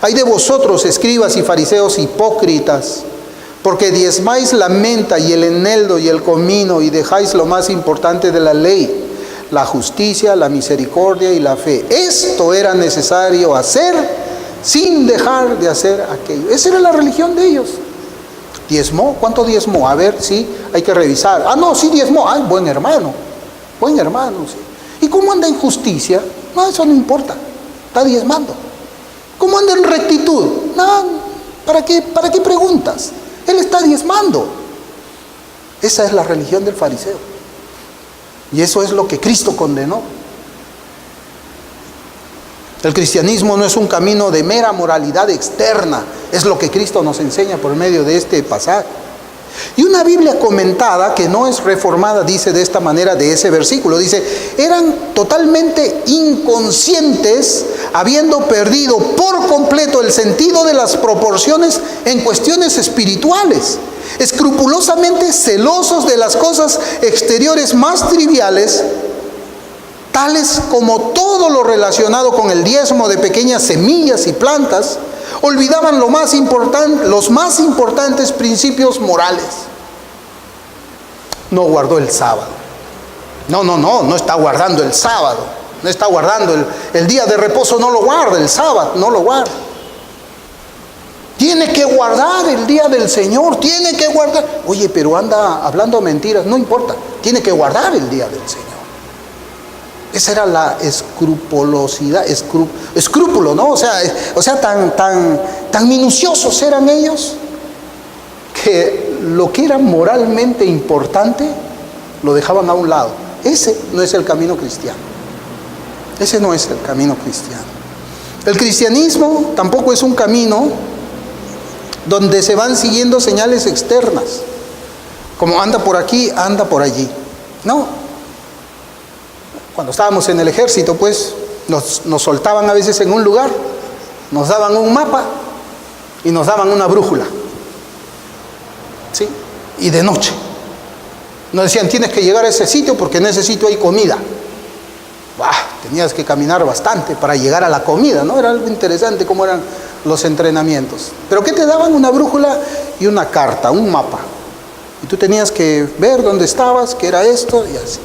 ay de vosotros, escribas y fariseos hipócritas, porque diezmáis la menta y el eneldo y el comino y dejáis lo más importante de la ley, la justicia, la misericordia y la fe. Esto era necesario hacer sin dejar de hacer aquello. Esa era la religión de ellos. ¿Diezmó? ¿Cuánto diezmó? A ver, sí, hay que revisar. Ah, no, sí diezmó. Ay, buen hermano, sí. ¿Y cómo anda en justicia? No, eso no importa, está diezmando. ¿Cómo anda en rectitud? No, ¿para qué preguntas? Él está diezmando. Esa es la religión del fariseo. Y eso es lo que Cristo condenó. El cristianismo no es un camino de mera moralidad externa, es lo que Cristo nos enseña por medio de este pasaje. Y una Biblia comentada, que no es reformada, dice de esta manera de ese versículo, dice: eran totalmente inconscientes, habiendo perdido por completo el sentido de las proporciones en cuestiones espirituales, escrupulosamente celosos de las cosas exteriores más triviales, tales como todo lo relacionado con el diezmo de pequeñas semillas y plantas. Olvidaban los más importantes principios morales. No guardó el sábado. No está guardando el sábado. No está guardando el día de reposo, no lo guarda, el sábado no lo guarda. Tiene que guardar el día del Señor, tiene que guardar. Oye, pero anda hablando mentiras, no importa, tiene que guardar el día del Señor. Esa era la escrupulosidad, escrúpulo, ¿no? O sea, tan minuciosos eran ellos que lo que era moralmente importante lo dejaban a un lado. Ese no es el camino cristiano. Ese no es el camino cristiano. El cristianismo tampoco es un camino donde se van siguiendo señales externas, como anda por aquí, anda por allí. No. Cuando estábamos en el ejército, pues, nos soltaban a veces en un lugar, nos daban un mapa y nos daban una brújula. ¿Sí? Y de noche. Nos decían, tienes que llegar a ese sitio porque en ese sitio hay comida. Tenías que caminar bastante para llegar a la comida, ¿no? Era algo interesante cómo eran los entrenamientos. ¿Pero qué te daban? Una brújula y una carta, un mapa. Y tú tenías que ver dónde estabas, qué era esto y así.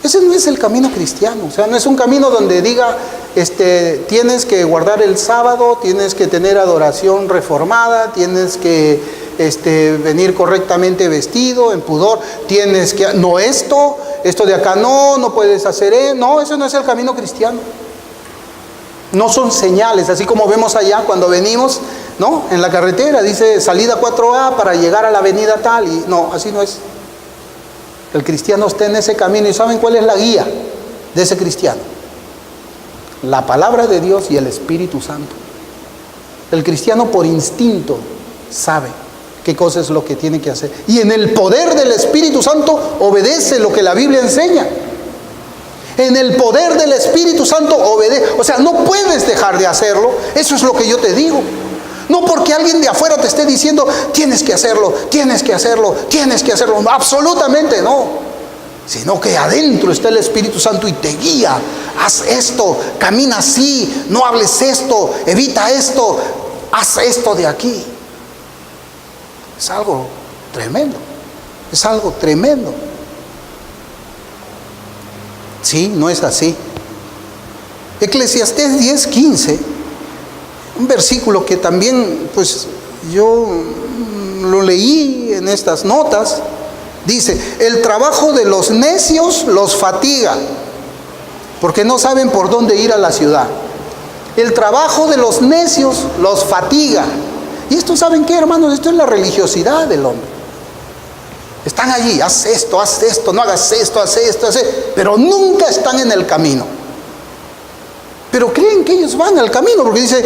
Ese no es el camino cristiano. O sea, no es un camino donde diga, tienes que guardar el sábado, tienes que tener adoración reformada, tienes que venir correctamente vestido, en pudor, tienes que, no esto de acá no puedes hacer, no, eso no es el camino cristiano. No son señales, así como vemos allá cuando venimos, ¿no? En la carretera dice salida 4A para llegar a la avenida tal, y no, así no es. El cristiano está en ese camino, y ¿saben cuál es la guía de ese cristiano? La palabra de Dios y el Espíritu Santo. El cristiano por instinto sabe qué cosa es lo que tiene que hacer. Y en el poder del Espíritu Santo obedece lo que la Biblia enseña. En el poder del Espíritu Santo obedece. O sea, no puedes dejar de hacerlo. Eso es lo que yo te digo. No porque alguien de afuera te esté diciendo, tienes que hacerlo, tienes que hacerlo, tienes que hacerlo. No, absolutamente no. Sino que adentro está el Espíritu Santo y te guía. Haz esto, camina así, no hables esto, evita esto, haz esto de aquí. Es algo tremendo. Es algo tremendo. Sí, no es así. Eclesiastés 10:15, un versículo que también, pues, yo lo leí en estas notas. Dice, el trabajo de los necios los fatiga, porque no saben por dónde ir a la ciudad. El trabajo de los necios los fatiga. Y esto, ¿saben qué, hermanos? Esto es la religiosidad del hombre. Están allí, haz esto, no hagas esto, haz esto, pero nunca están en el camino. Pero creen que ellos van al camino, porque dice,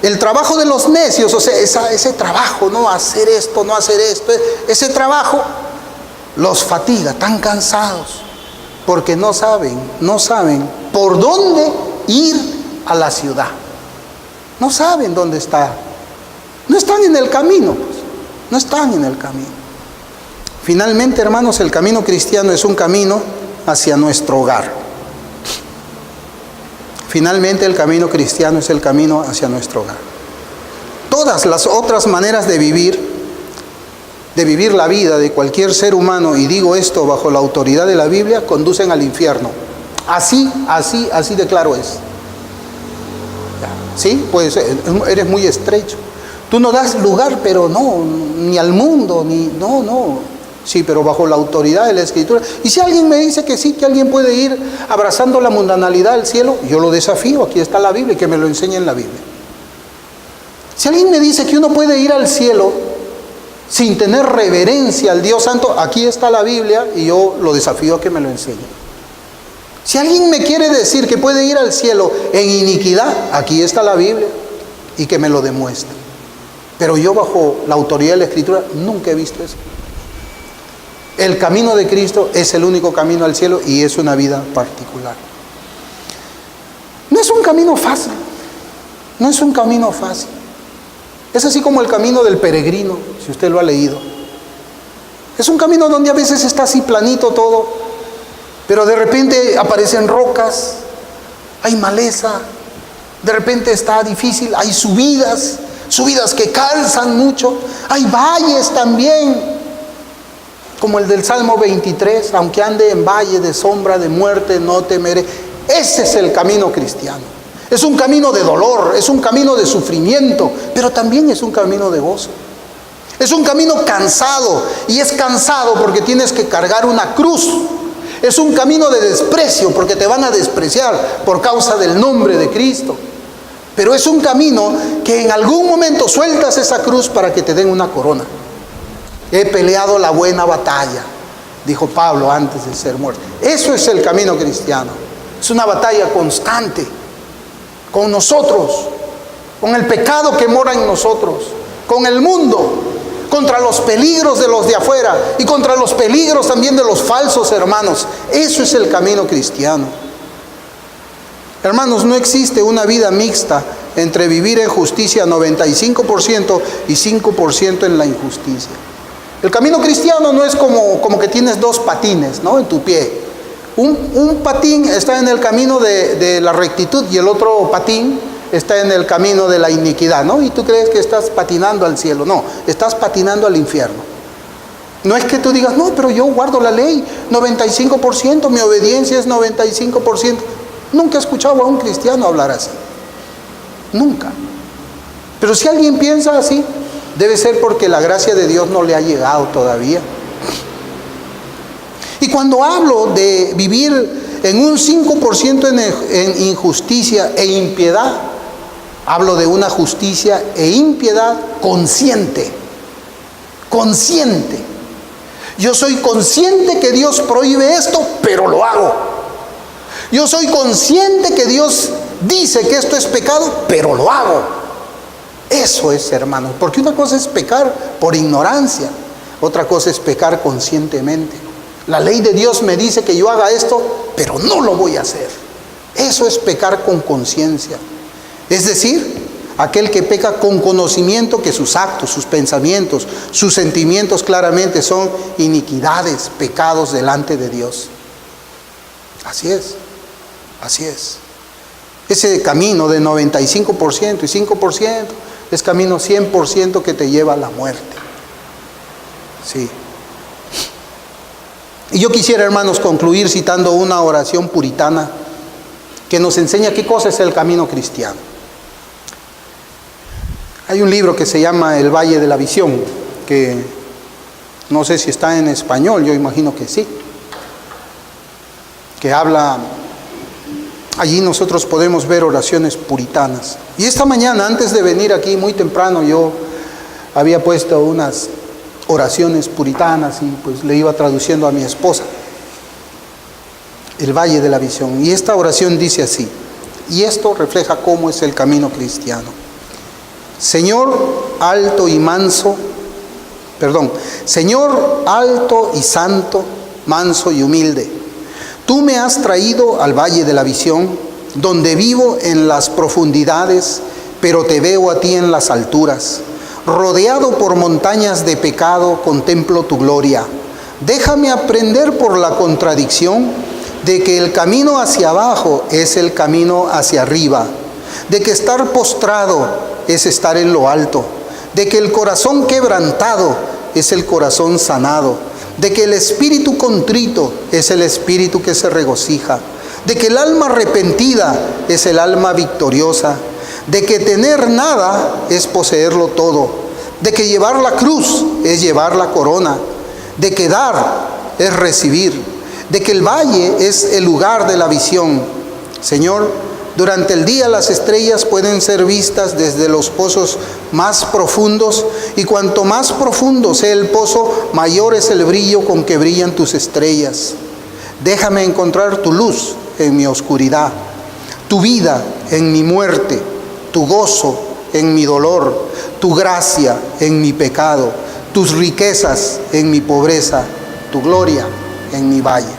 el trabajo de los necios, o sea, ese trabajo, no hacer esto, no hacer esto, ese trabajo los fatiga, están cansados, porque no saben por dónde ir a la ciudad. No saben dónde está. No están en el camino, pues. No están en el camino. Finalmente, hermanos, el camino cristiano es un camino hacia nuestro hogar. Finalmente, el camino cristiano es el camino hacia nuestro hogar. Todas las otras maneras de vivir la vida de cualquier ser humano, y digo esto bajo la autoridad de la Biblia, conducen al infierno. Así de claro es. ¿Sí? Pues eres muy estrecho. Tú no das lugar, pero no, ni al mundo, no. Sí, pero bajo la autoridad de la Escritura. Y si alguien me dice que sí, que alguien puede ir abrazando la mundanalidad al cielo, yo lo desafío, aquí está la Biblia, y que me lo enseñe en la Biblia. Si alguien me dice que uno puede ir al cielo sin tener reverencia al Dios Santo, aquí está la Biblia, y yo lo desafío a que me lo enseñe. Si alguien me quiere decir que puede ir al cielo en iniquidad, aquí está la Biblia, y que me lo demuestre. Pero yo, bajo la autoridad de la Escritura, nunca he visto eso. El camino de Cristo es el único camino al cielo, y es una vida particular. No es un camino fácil. No es un camino fácil. Es así como el camino del peregrino, si usted lo ha leído. Es un camino donde a veces está así planito todo, pero de repente aparecen rocas, hay maleza, de repente está difícil, hay subidas que cansan mucho, hay valles también, como el del Salmo 23, aunque ande en valle de sombra de muerte, no temeré. Ese es el camino cristiano. Es un camino de dolor, es un camino de sufrimiento, pero también es un camino de gozo. Es un camino cansado, y es cansado porque tienes que cargar una cruz. Es un camino de desprecio, porque te van a despreciar por causa del nombre de Cristo. Pero es un camino que en algún momento sueltas esa cruz para que te den una corona. He peleado la buena batalla, dijo Pablo antes de ser muerto. Eso es el camino cristiano. Es una batalla constante con nosotros, con el pecado que mora en nosotros, con el mundo, contra los peligros de los de afuera y contra los peligros también de los falsos hermanos. Eso es el camino cristiano. Hermanos, no existe una vida mixta entre vivir en justicia 95% y 5% en la injusticia. El camino cristiano no es como que tienes dos patines, ¿no?, en tu pie. Un patín está en el camino de la rectitud y el otro patín está en el camino de la iniquidad, ¿no? Y tú crees que estás patinando al cielo. No, estás patinando al infierno. No es que tú digas, no, pero yo guardo la ley 95%, mi obediencia es 95%. Nunca he escuchado a un cristiano hablar así. Nunca. Pero si alguien piensa así, debe ser porque la gracia de Dios no le ha llegado todavía. Y cuando hablo de vivir en un 5% en injusticia e impiedad, hablo de una justicia e impiedad consciente. Consciente. Yo soy consciente que Dios prohíbe esto, pero lo hago. Yo soy consciente que Dios dice que esto es pecado, pero lo hago. Eso es, hermanos, porque una cosa es pecar por ignorancia, otra cosa es pecar conscientemente. La ley de Dios me dice que yo haga esto, pero no lo voy a hacer. Eso es pecar con conciencia. Es decir, aquel que peca con conocimiento que sus actos, sus pensamientos, sus sentimientos claramente son iniquidades, pecados delante de Dios. Así es, así es. Ese camino de 95% y 5% es camino 100% que te lleva a la muerte. Sí. Y yo quisiera, hermanos, concluir citando una oración puritana que nos enseña qué cosa es el camino cristiano. Hay un libro que se llama El Valle de la Visión, que no sé si está en español, yo imagino que sí, que habla, allí nosotros podemos ver oraciones puritanas. Y esta mañana, antes de venir aquí muy temprano, yo había puesto unas oraciones puritanas y pues le iba traduciendo a mi esposa. El Valle de la Visión. Y esta oración dice así, y esto refleja cómo es el camino cristiano. Señor alto y santo, manso y humilde, tú me has traído al Valle de la Visión, donde vivo en las profundidades, pero te veo a ti en las alturas. Rodeado por montañas de pecado, contemplo tu gloria. Déjame aprender por la contradicción de que el camino hacia abajo es el camino hacia arriba, de que estar postrado es estar en lo alto, de que el corazón quebrantado es el corazón sanado, de que el espíritu contrito es el espíritu que se regocija, de que el alma arrepentida es el alma victoriosa, de que tener nada es poseerlo todo, de que llevar la cruz es llevar la corona, de que dar es recibir, de que el valle es el lugar de la visión. Señor, durante el día las estrellas pueden ser vistas desde los pozos más profundos, y cuanto más profundo sea el pozo, mayor es el brillo con que brillan tus estrellas. Déjame encontrar tu luz en mi oscuridad, tu vida en mi muerte, tu gozo en mi dolor, tu gracia en mi pecado, tus riquezas en mi pobreza, tu gloria en mi valle.